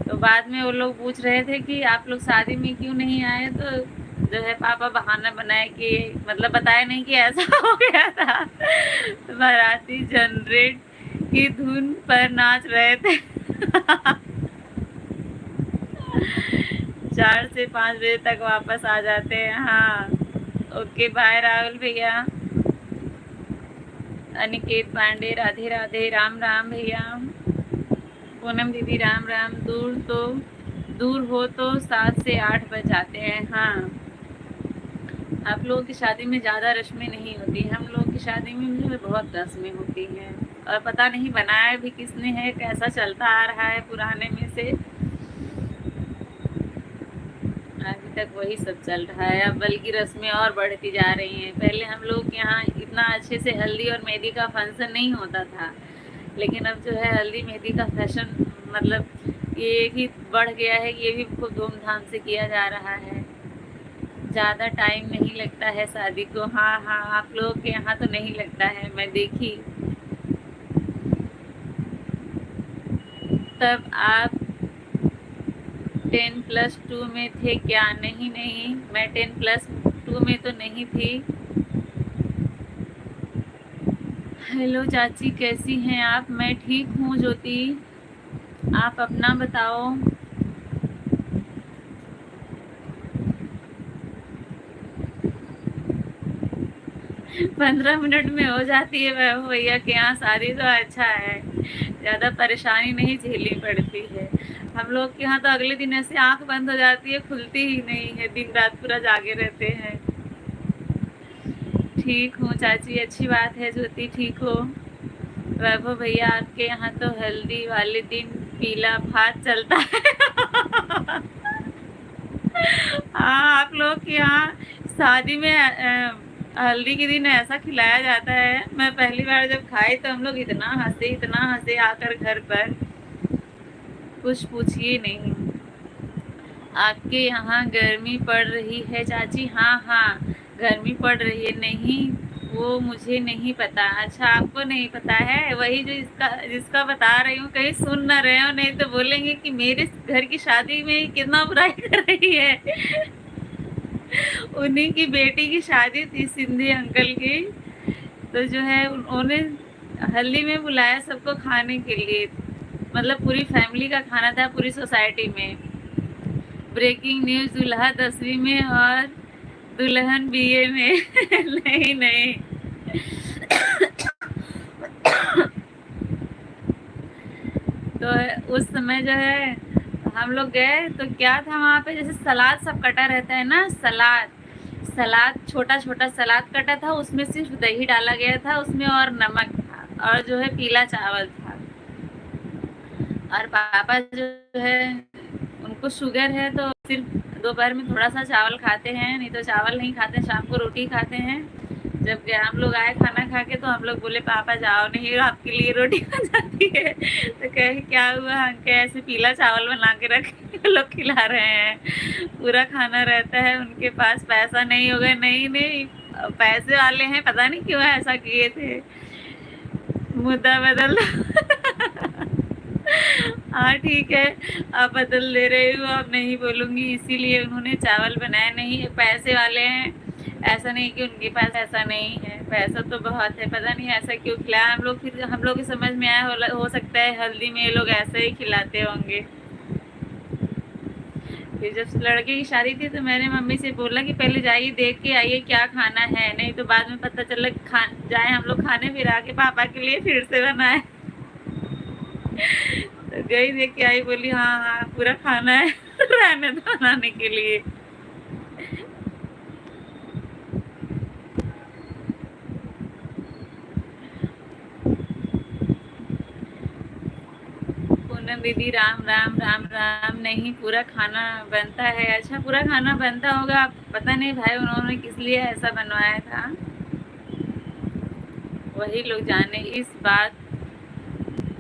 तो बाद में वो लोग पूछ रहे थे कि आप लोग शादी में क्यों नहीं आए, तो जो है पापा बहाना बनाए कि मतलब बताया नहीं कि ऐसा हो गया था। बाराती जनरेट की धुन पर नाच रहे थे। 4 से 5 बजे तक वापस आ जाते हैं। हाँ ओके बाय राहुल भैया। अनिकेत पांडे राधे राधे, राम राम भैया। पूनम दीदी राम राम। दूर हो तो 7 से 8 बज जाते हैं। हाँ आप लोगों की शादी में ज़्यादा रस्में नहीं होती, हम लोग की शादी में जो है बहुत रस्में होती हैं, और पता नहीं बनाया भी किसने है, कैसा चलता आ रहा है पुराने में से अभी तक वही सब चल रहा है। अब बल्कि रस्में और बढ़ती जा रही हैं। पहले हम लोग के यहाँ इतना अच्छे से हल्दी और मेहंदी का फंक्शन नहीं होता था, लेकिन अब जो है हल्दी मेहंदी का फैशन मतलब ये भी बढ़ गया है, ये भी खूब धूमधाम से किया जा रहा है। ज़्यादा टाइम नहीं लगता है शादी को। हाँ हाँ आप लोगों के यहाँ तो नहीं लगता है, मैं देखी। तब आप 10+2 में थे क्या? नहीं नहीं, मैं 10+2 में तो नहीं थी। हेलो चाची, कैसी हैं आप? मैं ठीक हूँ ज्योति, आप अपना बताओ। 15 मिनट में हो जाती है वैभव भैया के यहाँ शादी, तो अच्छा है, ज़्यादा परेशानी नहीं झेलनी पड़ती है। हम लोग के यहाँ तो अगले दिन ऐसे आंख बंद हो जाती है, खुलती ही नहीं है, दिन रात पूरा जागे रहते हैं। ठीक हूँ चाची, अच्छी बात है ज्योति, ठीक हो। वैभव भैया आपके यहाँ तो हल्दी वाले दिन पीला भात चलता है। हाँ, आप लोग के यहाँ शादी में हल्दी के दिन ऐसा खिलाया जाता है। मैं पहली बार जब खाई तो हम लोग इतना हंसे आकर घर पर, कुछ पूछिए नहीं। आपके यहाँ गर्मी पड़ रही है चाची? हाँ हाँ, गर्मी पड़ रही है। नहीं, वो मुझे नहीं पता। अच्छा, आपको नहीं पता है? वही जो जिसका बता रही हूँ, कहीं सुन ना रहे हो, नहीं तो बोलेंगे कि मेरे घर की शादी में कितना बुराई कर रही है। उन्हीं की बेटी की शादी थी, सिंधी अंकल की, तो जो है उन्होंने हल्दी में बुलाया सबको खाने के लिए, मतलब पूरी फैमिली का खाना था, पूरी सोसाइटी में। ब्रेकिंग न्यूज, दूल्हा 10वीं में और दुल्हन बीए में। नहीं नहीं, तो उस समय जो है हम लोग गए तो क्या था वहाँ पे, जैसे सलाद सब कटा रहता है ना, सलाद छोटा छोटा सलाद कटा था, उसमें सिर्फ दही डाला गया था उसमें, और नमक था, और जो है पीला चावल था। और पापा जो है उनको शुगर है, तो सिर्फ दोपहर में थोड़ा सा चावल खाते हैं, नहीं तो चावल नहीं खाते, शाम को रोटी खाते हैं। जब हम लोग आए खाना खा के, तो हम लोग बोले पापा जाओ, नहीं आपके लिए रोटी बन जाती है। तो कहे क्या हुआ, हम क्या ऐसे पीला चावल बना के रखे, लोग खिला रहे हैं, पूरा खाना रहता है उनके पास, पैसा नहीं होगा। नहीं नहीं, पैसे वाले हैं, पता नहीं क्यों ऐसा किए थे। मुद्दा बदल हाँ ठीक है, आप बदल दे रही हो, अब नहीं बोलूँगी, इसीलिए उन्होंने चावल बनाया। नहीं, पैसे वाले हैं, ऐसा नहीं कि उनके पास ऐसा नहीं है, पैसा तो बहुत है, पता नहीं ऐसा क्यों खिलाया हम लोग। फिर हम लोग की समझ में आया हो सकता है हल्दी में ये लोग ऐसे ही खिलाते होंगे। फिर जब लड़के की शादी थी तो मैंने मम्मी से बोला कि पहले जाइए देख के आइए क्या खाना है, नहीं तो बाद में पता चला जाए हम लोग खाने, फिर आके पापा के लिए फिर से बनाए। तो गई देख के आई, बोली हाँ हाँ पूरा खाना है, रहने दो बनाने के लिए। पूनम दीदी राम राम राम राम। नहीं, पूरा खाना बनता है। अच्छा, पूरा खाना बनता होगा, पता नहीं भाई उन्होंने किस लिए ऐसा बनवाया था, वही लोग जाने।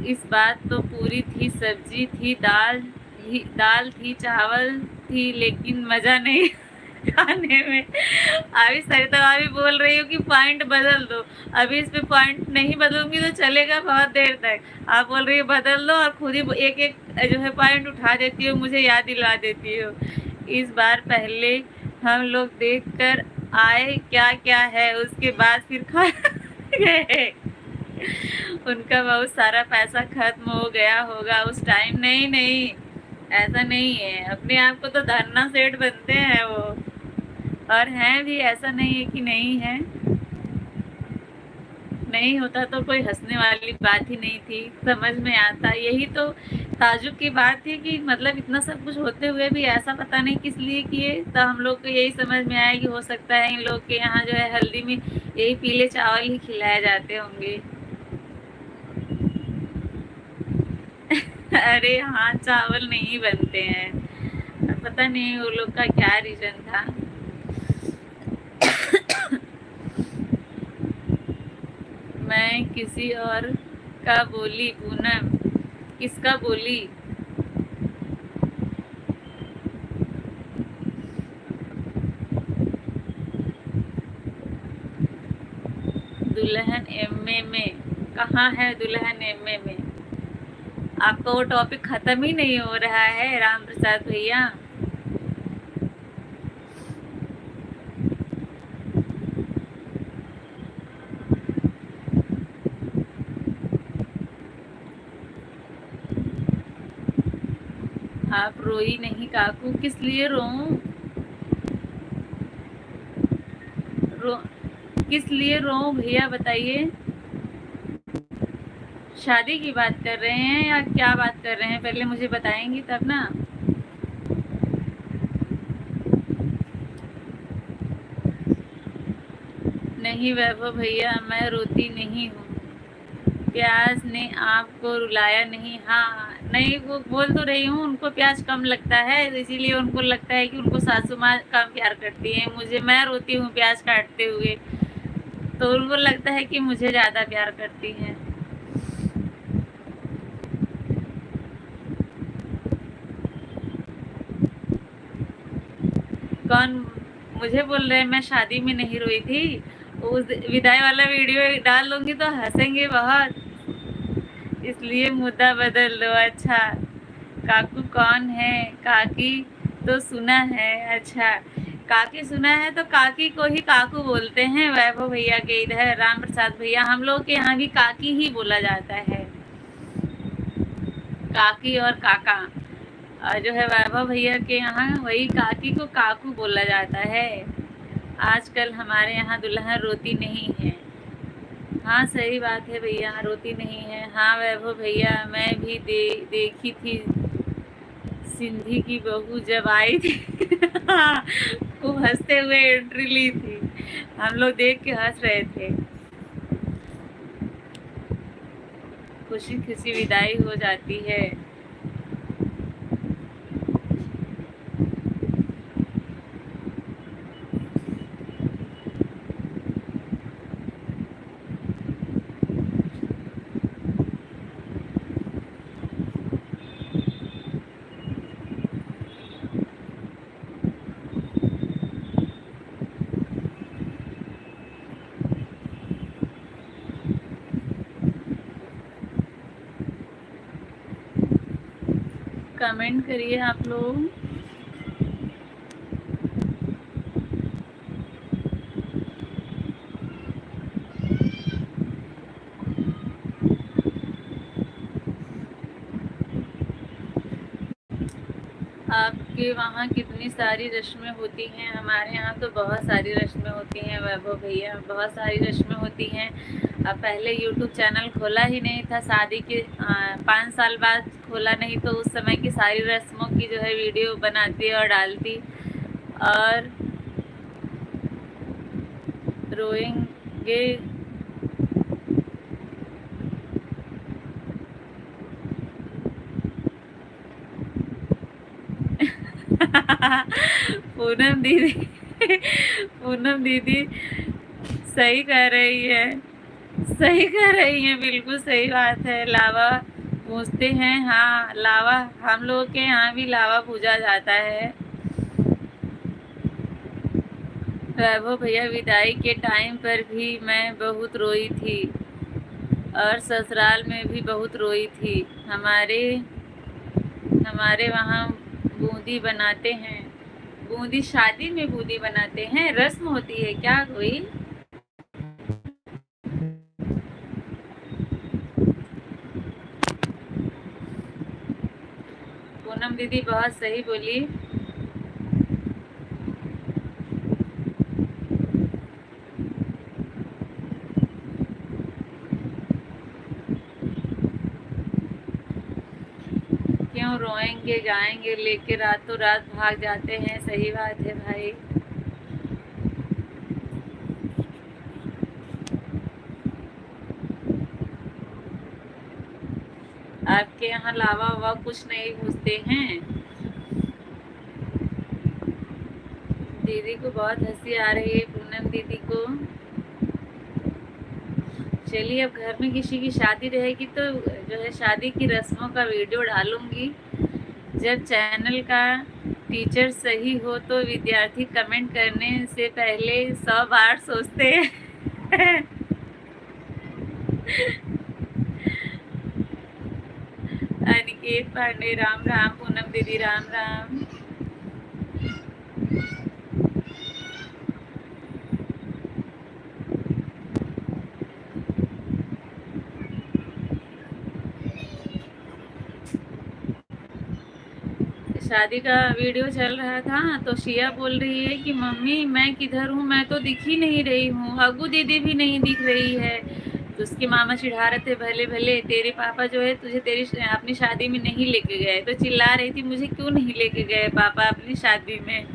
इस बात तो पूरी थी, सब्जी थी, दाल थी, चावल थी, लेकिन मजा नहीं खाने में। अभी सरिता भाभी बोल रही हूँ कि पॉइंट बदल दो, अभी इस पे पॉइंट नहीं बदलूंगी तो चलेगा बहुत देर तक। आप बोल रही हो बदल दो, और खुद ही एक एक जो है पॉइंट उठा देती हो, मुझे याद दिला देती हो। इस बार पहले हम लोग देख कर आए क्या क्या है, उसके बाद फिर खा गए। उनका बहुत सारा पैसा खत्म हो गया होगा उस टाइम। नहीं नहीं, ऐसा नहीं है, अपने आप को तो धरना सेठ बनते हैं वो, और हैं भी, ऐसा नहीं है कि नहीं है। नहीं होता तो कोई हंसने वाली बात ही नहीं थी, समझ में आता। यही तो ताजुब की बात थी कि मतलब इतना सब कुछ होते हुए भी ऐसा पता नहीं किस लिए किए। तो हम लोग को यही समझ में आया कि हो सकता है इन लोग के यहाँ जो है हल्दी में यही पीले चावल ही खिलाए जाते होंगे। अरे हाँ, चावल नहीं बनते हैं, पता नहीं वो लोग का क्या रीजन था। मैं किसी और का बोली पूनम, किसका बोली? दुल्हन एमए में? कहाँ है दुल्हन एमए में? आपका वो टॉपिक खत्म ही नहीं हो रहा है राम प्रसाद भैया। आप रोई नहीं काकू, किस लिए रोऊं? रो किस लिए रोऊं भैया बताइए। शादी की बात कर रहे हैं या क्या बात कर रहे हैं, पहले मुझे बताएंगी तब ना। नहीं वैभव भैया, मैं रोती नहीं हूँ। प्याज ने आपको रुलाया नहीं? हाँ नहीं, वो बोल तो रही हूँ, उनको प्याज कम लगता है, इसीलिए उनको लगता है कि उनको सासू माँ कम प्यार करती है। मुझे, मैं रोती हूँ प्याज काटते हुए, तो उनको लगता है कि मुझे ज़्यादा प्यार करती हैं। कौन मुझे बोल रहे हैं मैं शादी में नहीं रोई थी? उस विदाई वाला वीडियो डाल दूंगी तो हंसेंगे बहुत, इसलिए मुद्दा बदल दो। अच्छा, काकू कौन है? काकी तो सुना है। अच्छा, काकी सुना है तो काकी को ही काकू बोलते हैं वैभव भैया के इधर। राम प्रसाद भैया, हम लोग के यहाँ भी काकी ही बोला जाता है, काकी और काका। और जो है वैभव भैया के यहाँ वही काकी को काकू बोला जाता है। आजकल हमारे यहाँ दुल्हन रोती नहीं है। हाँ सही बात है भैया, रोती नहीं है। हाँ वैभव भैया, मैं भी देखी थी सिंधी की बहू जब आई थी। खूब हंसते हुए एंट्री ली थी, हम लोग देख के हंस रहे थे। खुशी खुशी विदाई हो जाती है। कमेंट करिए आप लोग। आपके वहाँ कितनी सारी रस्में होती हैं? हमारे यहाँ तो बहुत सारी रस्में होती हैं वैभव भैया, बहुत सारी रस्में होती हैं। अब पहले यूट्यूब चैनल खोला ही नहीं था, शादी के 5 साल बाद खोला, नहीं तो उस समय की सारी रस्मों की जो है वीडियो बनाती और डालती। और रोएंगे पूनम दीदी, पूनम दीदी सही कह रही है, सही कह रही है, बिल्कुल सही बात है। लावा पूजते हैं? हाँ लावा, हम लोग के यहाँ भी लावा पूजा जाता है। वैभव भैया, विदाई के टाइम पर भी मैं बहुत रोई थी और ससुराल में भी बहुत रोई थी। हमारे वहाँ बूंदी बनाते हैं। बूंदी शादी में बूंदी बनाते हैं, रस्म होती है क्या कोई? पूनम दीदी बहुत सही बोली। क्यों रोएंगे, जाएंगे लेके रातों रात भाग जाते हैं। सही बात है भाई। आपके यहाँ लावा वावा कुछ नहीं पूछते हैं? दीदी को बहुत हंसी आ रही है, पूनम दीदी को। चलिए, अब घर में किसी की शादी रहेगी तो जो है शादी की रस्मों का वीडियो डालूंगी। जब चैनल का टीचर सही हो तो विद्यार्थी कमेंट करने से पहले 100 बार सोचते हैं। अनिकेत पांडे राम राम, पूनम दीदी राम राम। शादी का वीडियो चल रहा था तो शिया बोल रही है कि मम्मी मैं किधर हूँ, मैं तो दिख ही नहीं रही हूँ, अग्गू दीदी भी नहीं दिख रही है। तो उसके मामा चिढ़ा रहे थे, भले भले तेरे पापा जो है तुझे तेरी अपनी शादी में नहीं लेके गए। तो चिल्ला रही थी मुझे क्यों नहीं लेके गए पापा अपनी शादी में।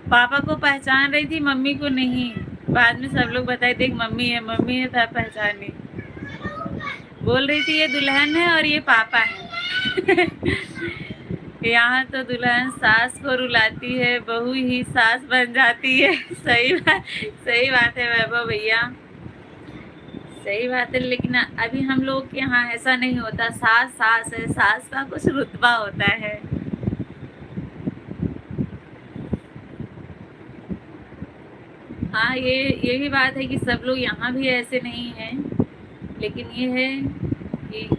पापा को पहचान रही थी, मम्मी को नहीं। बाद में सब लोग बताए देख मम्मी है था पहचानी। बोल रही थी ये दुल्हन है और ये पापा है। यहाँ तो दुल्हन सास को रुलाती है, बहू ही सास बन जाती है। सही बात है वैभव भैया, सही बात है। लेकिन अभी हम लोग के यहाँ ऐसा नहीं होता, सास सास है, सास का कुछ रुतबा होता है। हाँ ये भी बात है कि सब लोग यहाँ भी ऐसे नहीं हैं, लेकिन ये है कि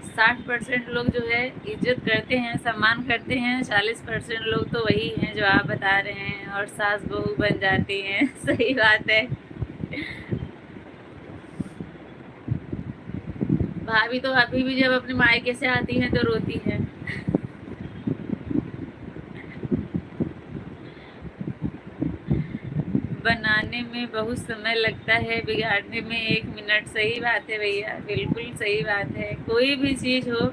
60% लोग जो है इज्जत करते हैं, सम्मान करते हैं। 40% लोग तो वही हैं जो आप बता रहे हैं, और सास बहू बन जाती हैं। सही बात है। भाभी तो अभी भी जब अपने मायके से आती हैं तो रोती हैं। बनाने में बहुत समय लगता है, बिगाड़ने में 1 मिनट। सही बात है भैया, बिल्कुल सही बात है। कोई भी चीज हो।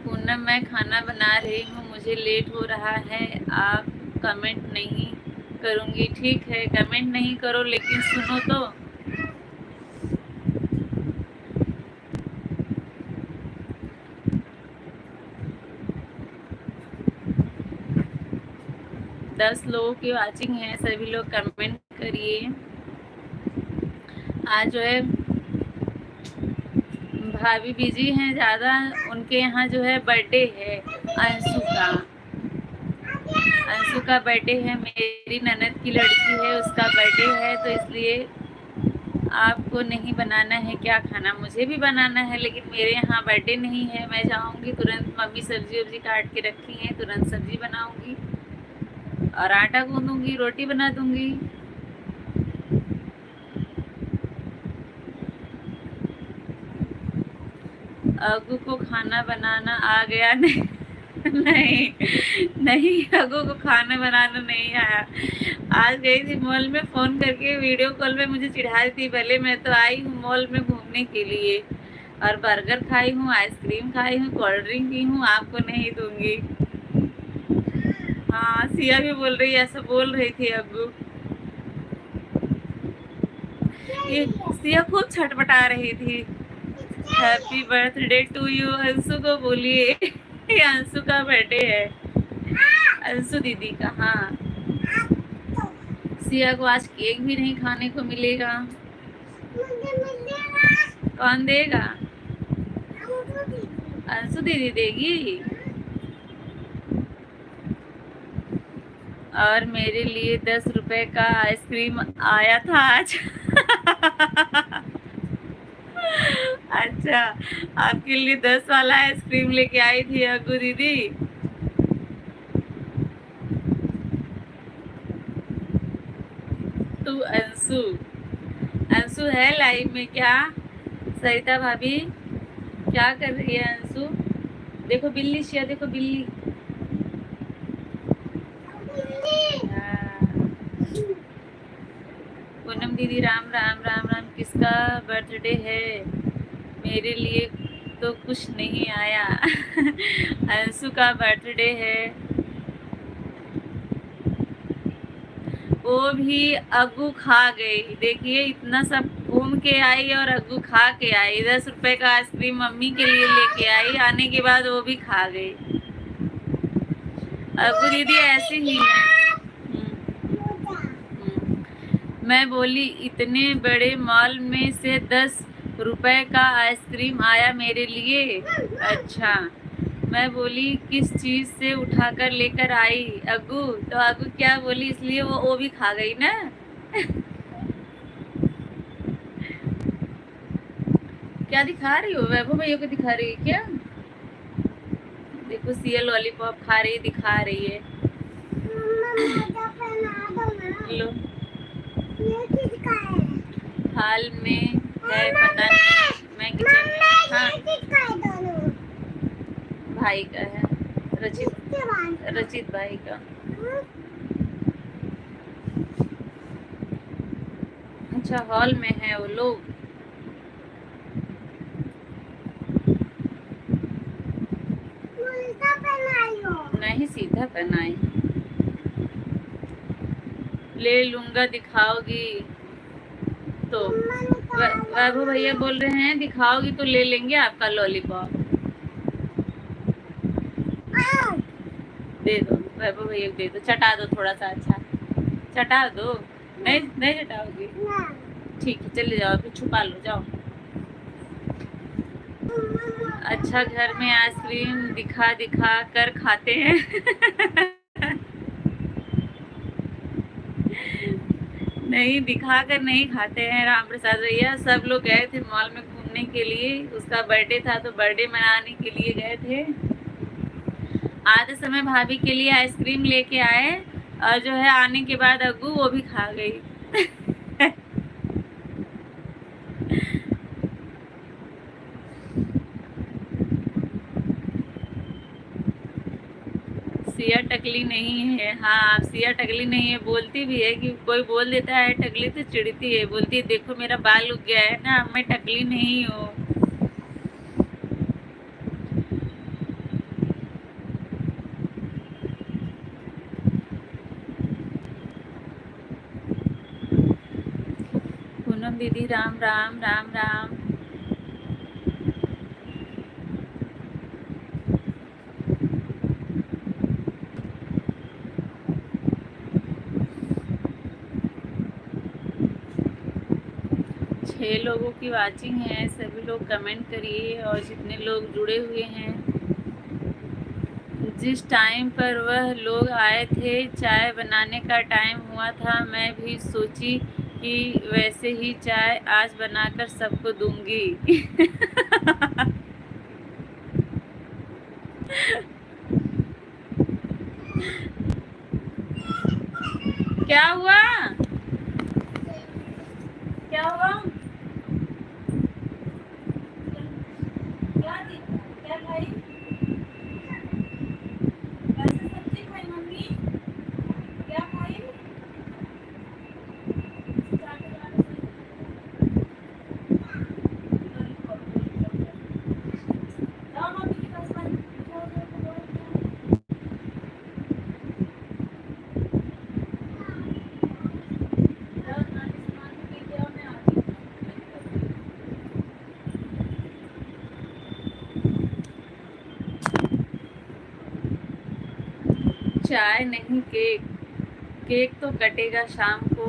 पूनम मैं खाना बना रही हूँ, मुझे लेट हो रहा है, आप कमेंट नहीं करूँगी। ठीक है कमेंट नहीं करो, लेकिन सुनो तो। दस लोगों की वाचिंग है, सभी लोग कमेंट करिए। आज जो है भाभी बिजी हैं ज़्यादा, उनके यहाँ जो है बर्थडे है अंशु का बर्थडे है, मेरी ननद की लड़की है, उसका बर्थडे है। तो इसलिए आपको नहीं बनाना है क्या खाना? मुझे भी बनाना है, लेकिन मेरे यहाँ बर्थडे नहीं है। मैं जाऊँगी तुरंत, मम्मी सब्जी वब्जी काट के रखी है, तुरंत सब्जी बनाऊँगी और आटा गूंदूंगी, रोटी बना दूंगी। अगू को खाना बनाना आ गया? नहीं अगू को खाना बनाना नहीं आया। आज गई थी मॉल में, फोन करके वीडियो कॉल में मुझे चिढ़ा रही थी। भले मैं तो आई हूँ मॉल में घूमने के लिए, और बर्गर खाई हूँ, आइसक्रीम खाई हूँ, कोल्ड ड्रिंक पी हूँ, आपको नहीं दूंगी। हाँ सिया भी बोल रही है, ऐसा बोल रही थी अग्गू। ये सिया खूब छटपटा रही थी। Happy birthday to you Anshu को बोलिए। ये अंशु का बर्थडे है, अंशु दीदी का। हाँ सिया को आज केक भी नहीं खाने को मिलेगा। कौन देगा? अंशु दीदी देगी। और मेरे लिए 10 रुपए का आइसक्रीम आया था आज। अच्छा आपके लिए 10 वाला आइसक्रीम लेके आई थी अग्गू दीदी। तू अंशु है लाइव में क्या? सरिता भाभी क्या कर रही है अंशु? देखो बिल्ली, शिया देखो बिल्ली। पूनम दीदी राम राम राम राम। किसका बर्थडे है? मेरे लिए तो कुछ नहीं आया। अंशु का बर्थडे है। वो भी अग्गू खा गई। देखिए इतना सब घूम के आई और अग्गू खा के आई। 10 रुपए का आइसक्रीम मम्मी के लिए लेके आई, आने के बाद वो भी खा गई। अग्गू दीदी ऐसी ही है। मैं बोली इतने बड़े मॉल में से 10 रुपए का आइसक्रीम आया मेरे लिए? अच्छा मैं बोली किस चीज से उठाकर लेकर आई अग्गू? तो अग्गू क्या बोली, इसलिए वो भी खा गई ना। क्या दिखा रही हो? वैभव भैया को दिखा रही है क्या? देखो सिया लॉलीपॉप खा रही, दिखा रही है। लो हाल में है पता नहीं, मैं किचन में। हाँ भाई का है, रचित भाई का। अच्छा हॉल में है वो लोग। नहीं सीधा पहनाई। ले लूंगा दिखाओगी तो। वैभव भैया बोल रहे हैं दिखाओगी तो ले लेंगे आपका लॉलीपॉप। दे दो वैभव भैया दे दो, चटा दो थोड़ा सा। अच्छा चटा दो। नहीं नहीं चटाओगी, ठीक है चले जाओ, फिर छुपा लो जाओ। अच्छा घर में आइसक्रीम दिखा दिखा कर खाते हैं। नहीं दिखा कर नहीं खाते हैं राम प्रसाद भैया। सब लोग गए थे मॉल में घूमने के लिए, उसका बर्थडे था तो बर्थडे मनाने के लिए गए थे। आधे समय भाभी के लिए आइसक्रीम लेके आए और जो है आने के बाद अग्गू वो भी खा गई। सिया टकली नहीं है। हाँ सिया टकली नहीं है, बोलती भी है कि कोई बोल देता है टकली तो चिढ़ती है, बोलती है देखो मेरा बाल उग गया है ना, मैं टकली नहीं हूँ। पूनम दीदी राम राम राम राम। छह लोगों की वाचिंग है, सभी लोग कमेंट करिए और जितने लोग जुड़े हुए हैं। जिस टाइम पर वह लोग आए थे चाय बनाने का टाइम हुआ था, मैं भी सोची कि वैसे ही चाय आज बनाकर सबको दूंगी। क्या हुआ? क्या हुआ? क्या भाई? कैसे सब्जी खाई मम्मी? क्या खाई? जाओ मम्मी के पास जाओ। चाय नहीं केक। केक तो कटेगा शाम को।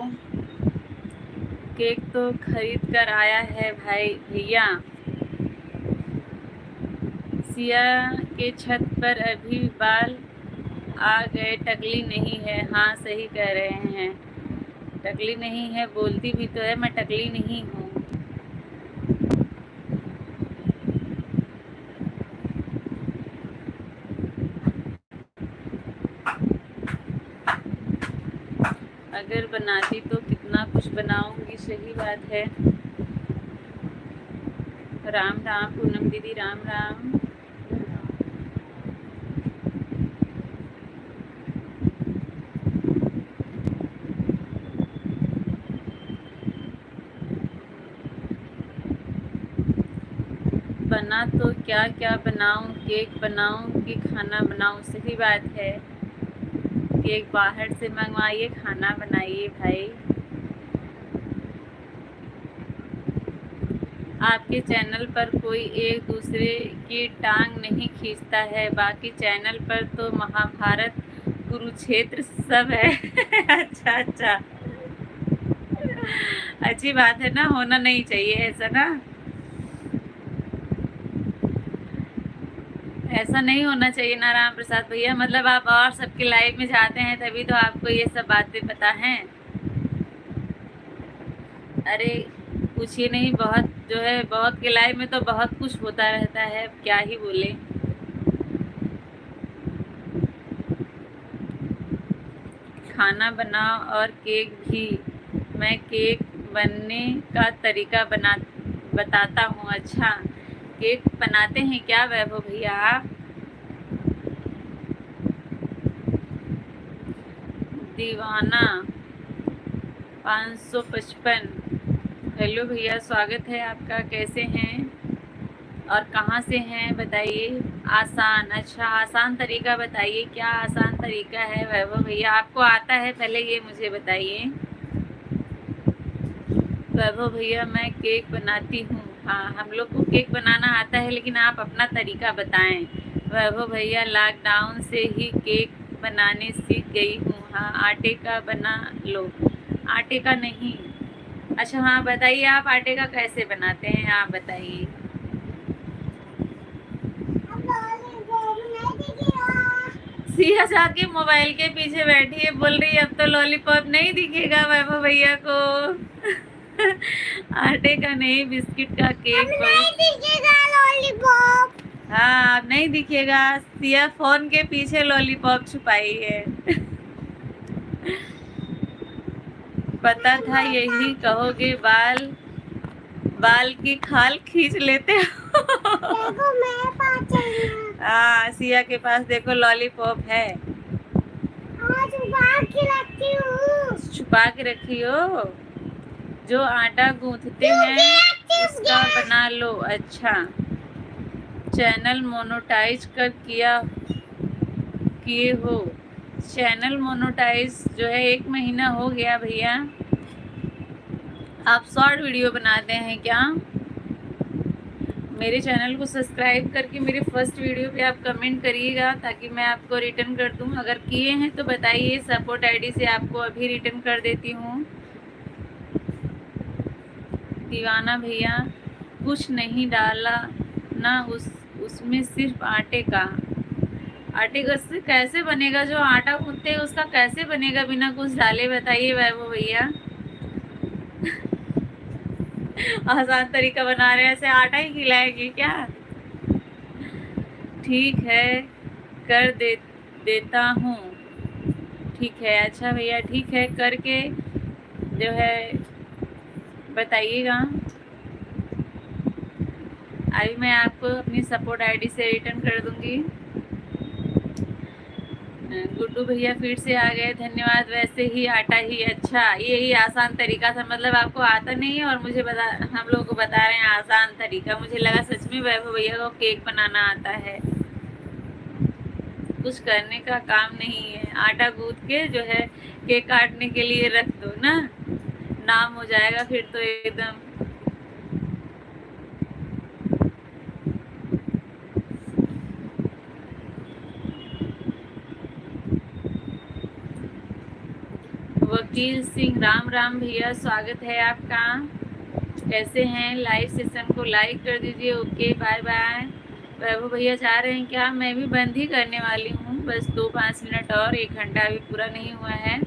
केक तो खरीद कर आया है भाई भैया। सिया के छत पर अभी बाल आ गए, टकली नहीं है। हाँ सही कह रहे हैं, टकली नहीं है, बोलती भी तो है मैं टकली नहीं हूँ। अगर बनाती तो कितना कुछ बनाऊंगी, सही बात है। राम राम पूनम दीदी राम राम। बना तो क्या क्या बनाऊं, केक बनाऊं कि खाना बनाऊं, सही बात है। केक बाहर से मंगवाइए, खाना बनाइए भाई। आपके चैनल पर कोई एक दूसरे की टांग नहीं खींचता है, बाकी चैनल पर तो महाभारत कुरुक्षेत्र सब है। अच्छा अच्छा, अच्छी बात है ना, होना नहीं चाहिए ऐसा ना, ऐसा नहीं होना चाहिए ना राम प्रसाद भैया। मतलब आप और सबके लाइफ में जाते हैं तभी तो आपको ये सब बातें पता हैं। अरे पूछिए नहीं, बहुत जो है बहुत की लाइफ में तो बहुत कुछ होता रहता है, क्या ही बोले। खाना बनाओ और केक भी। मैं केक बनने का तरीका बताता हूँ। अच्छा, केक बनाते हैं क्या वैभव भैया आप? दीवाना 555, हेलो भैया, स्वागत है आपका। कैसे हैं और कहाँ से हैं बताइए। आसान, अच्छा आसान तरीका बताइए, क्या आसान तरीका है वैभव भैया? आपको आता है पहले ये मुझे बताइए। वैभव भैया मैं केक बनाती हूँ। हाँ, हम लोग को केक बनाना आता है, लेकिन आप अपना तरीका बताएं। वैभव भैया लॉकडाउन से ही केक बनाने सीख गई हूँ। हाँ, आटे का बना लो। आटे का नहीं। अच्छा हाँ, बताइए आप आटे का कैसे बनाते हैं, आप बताइए। सिया जाके मोबाइल के पीछे बैठी है, बोल रही है अब तो लॉलीपॉप नहीं दिखेगा वैभव भैया को। आटे का नहीं, बिस्किट का केक नहीं दिखेगा लॉलीपॉप। हाँ, अब नहीं दिखेगा। सिया फोन के पीछे लॉलीपॉप छुपाई है। पता था यही कहोगे, बाल की खाल खींच लेते हो। देखो मेरे पास है। हाँ, सिया के पास देखो लॉलीपॉप है। छुपा के रखी हो। जो आटा गूंथते हैं उसका बना लो। अच्छा, चैनल मोनेटाइज कर किए हो। चैनल मोनेटाइज जो है 1 महीना हो गया भैया। आप शॉर्ट वीडियो बनाते हैं क्या? मेरे चैनल को सब्सक्राइब करके मेरे फर्स्ट वीडियो पे आप कमेंट करिएगा, ताकि मैं आपको रिटर्न कर दूं। अगर किए हैं तो बताइए, सपोर्ट आईडी से आपको अभी रिटर्न कर देती हूँ। दीवाना भैया कुछ नहीं डाला ना उसमें, सिर्फ आटे का से कैसे बनेगा? जो आटा गूंथते हैं उसका कैसे बनेगा बिना कुछ डाले, बताइए वैभव भैया। आसान तरीका बना रहे हैं, ऐसे आटा ही खिलाएगी क्या? ठीक है, देता हूँ। ठीक है, अच्छा भैया ठीक है, करके जो है बताइएगा। अभी मैं आपको अपनी सपोर्ट आईडी से रिटर्न कर दूंगी। गुड्डू भैया फिर से आ गए, धन्यवाद। वैसे ही आटा ही, अच्छा यही आसान तरीका था, मतलब आपको आता नहीं है और मुझे हम लोग को बता रहे हैं आसान तरीका। मुझे लगा सच में वैभव भैया को केक बनाना आता है। कुछ करने का काम नहीं है, आटा गूंथ के जो है केक काटने के लिए रख दो ना, नाम हो जाएगा फिर तो एकदम। वकील सिंह, राम राम भैया, स्वागत है आपका। कैसे हैं? लाइव सेशन को लाइक कर दीजिए। Okay, bye bye. वैभव भैया जा रहे हैं क्या? मैं भी बंद ही करने वाली हूँ, बस 2-5 मिनट और, 1 घंटा अभी पूरा नहीं हुआ है।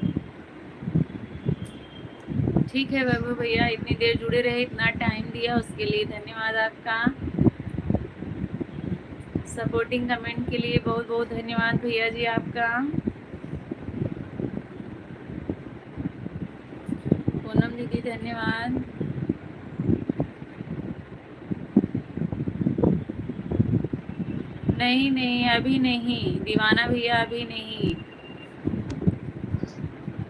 ठीक है वैभव भैया, इतनी देर जुड़े रहे, इतना टाइम दिया उसके लिए धन्यवाद आपका। सपोर्टिंग कमेंट के लिए बहुत बहुत धन्यवाद भैया जी आपका। पूनम दीदी धन्यवाद। नहीं नहीं, अभी नहीं दीवाना भैया, अभी नहीं।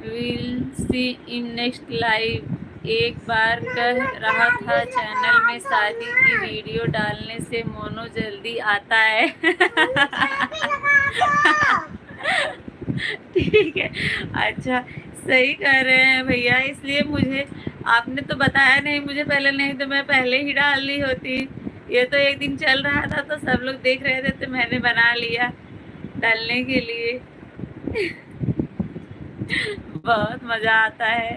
Will see in next live. एक बार कह रहा था चैनल में शादी की वीडियो डालने से मोनो जल्दी आता है। ठीक है, अच्छा सही कह रहे हैं भैया, इसलिए मुझे आपने तो बताया नहीं मुझे पहले, नहीं तो मैं पहले ही डाल ली होती। ये तो एक दिन चल रहा था तो सब लोग देख रहे थे तो मैंने बना लिया डालने के लिए। बहुत मजा आता है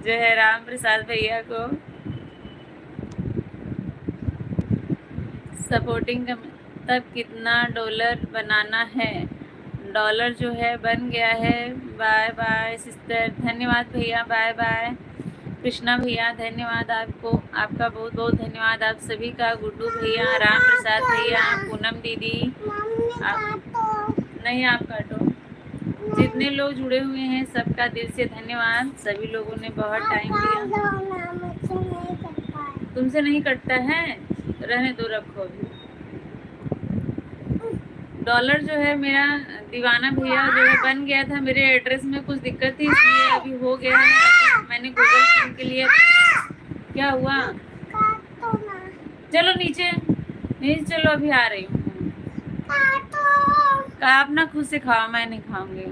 जो है राम प्रसाद भैया को सपोर्टिंग। तब कितना डॉलर बनाना है? डॉलर जो है बन गया है। बाय बाय सिस्टर, धन्यवाद भैया, बाय बाय। कृष्णा भैया धन्यवाद आपको, आपका बहुत बहुत धन्यवाद आप सभी का। गुड्डू भैया, राम प्रसाद भैया, पूनम दीदी, नहीं आप काटो। जितने लोग जुड़े हुए हैं सबका दिल से धन्यवाद। सभी लोगों ने बहुत टाइम दिया। तुमसे नहीं कटता है, रहने दो, रखो अभी। डॉलर जो है मेरा दीवाना भैया जो है बन गया था, मेरे एड्रेस में कुछ दिक्कत थी इसलिए अभी हो गया है। मैंने गूगल पे के लिए, क्या हुआ? चलो नीचे, नीचे चलो, अभी आ रही हूँ। आप ना खुद से खाओ, मैं नहीं खाऊंगी।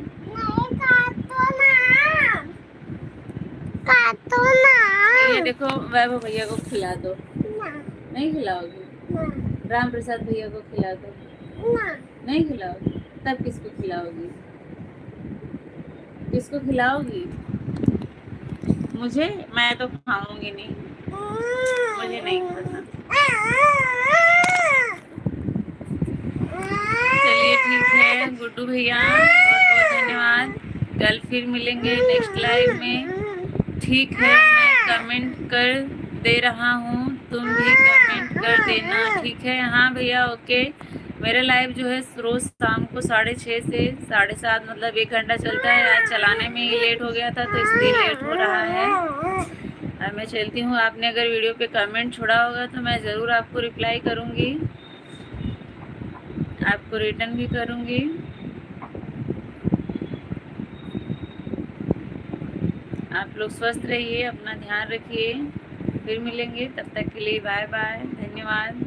ये देखो वैभव भैया को खिला दो। नहीं खिलाओगी? राम प्रसाद भैया को खिला दो। नहीं खिलाओगी? तब किसको खिलाओगी? किसको खिलाओगी? मुझे? मैं तो खाऊंगी नहीं, मुझे नहीं खाना। चलिए ठीक है गुड्डू भैया, बहुत बहुत धन्यवाद। कल फिर मिलेंगे नेक्स्ट लाइव में। ठीक है, मैं कमेंट कर दे रहा हूँ, तुम भी कमेंट कर देना, ठीक है? हाँ भैया, ओके। मेरा लाइव जो है रोज शाम को 6:30 से 7:30, मतलब 1 घंटा चलता है। आज चलाने में ही लेट हो गया था तो इसलिए लेट हो रहा है। अब मैं चलती हूँ। आपने अगर वीडियो पे कमेंट छोड़ा होगा तो मैं ज़रूर आपको रिप्लाई करूँगी, आपको रिटर्न भी करूँगी। आप लोग स्वस्थ रहिए, अपना ध्यान रखिए। फिर मिलेंगे, तब तक के लिए बाय बाय, धन्यवाद।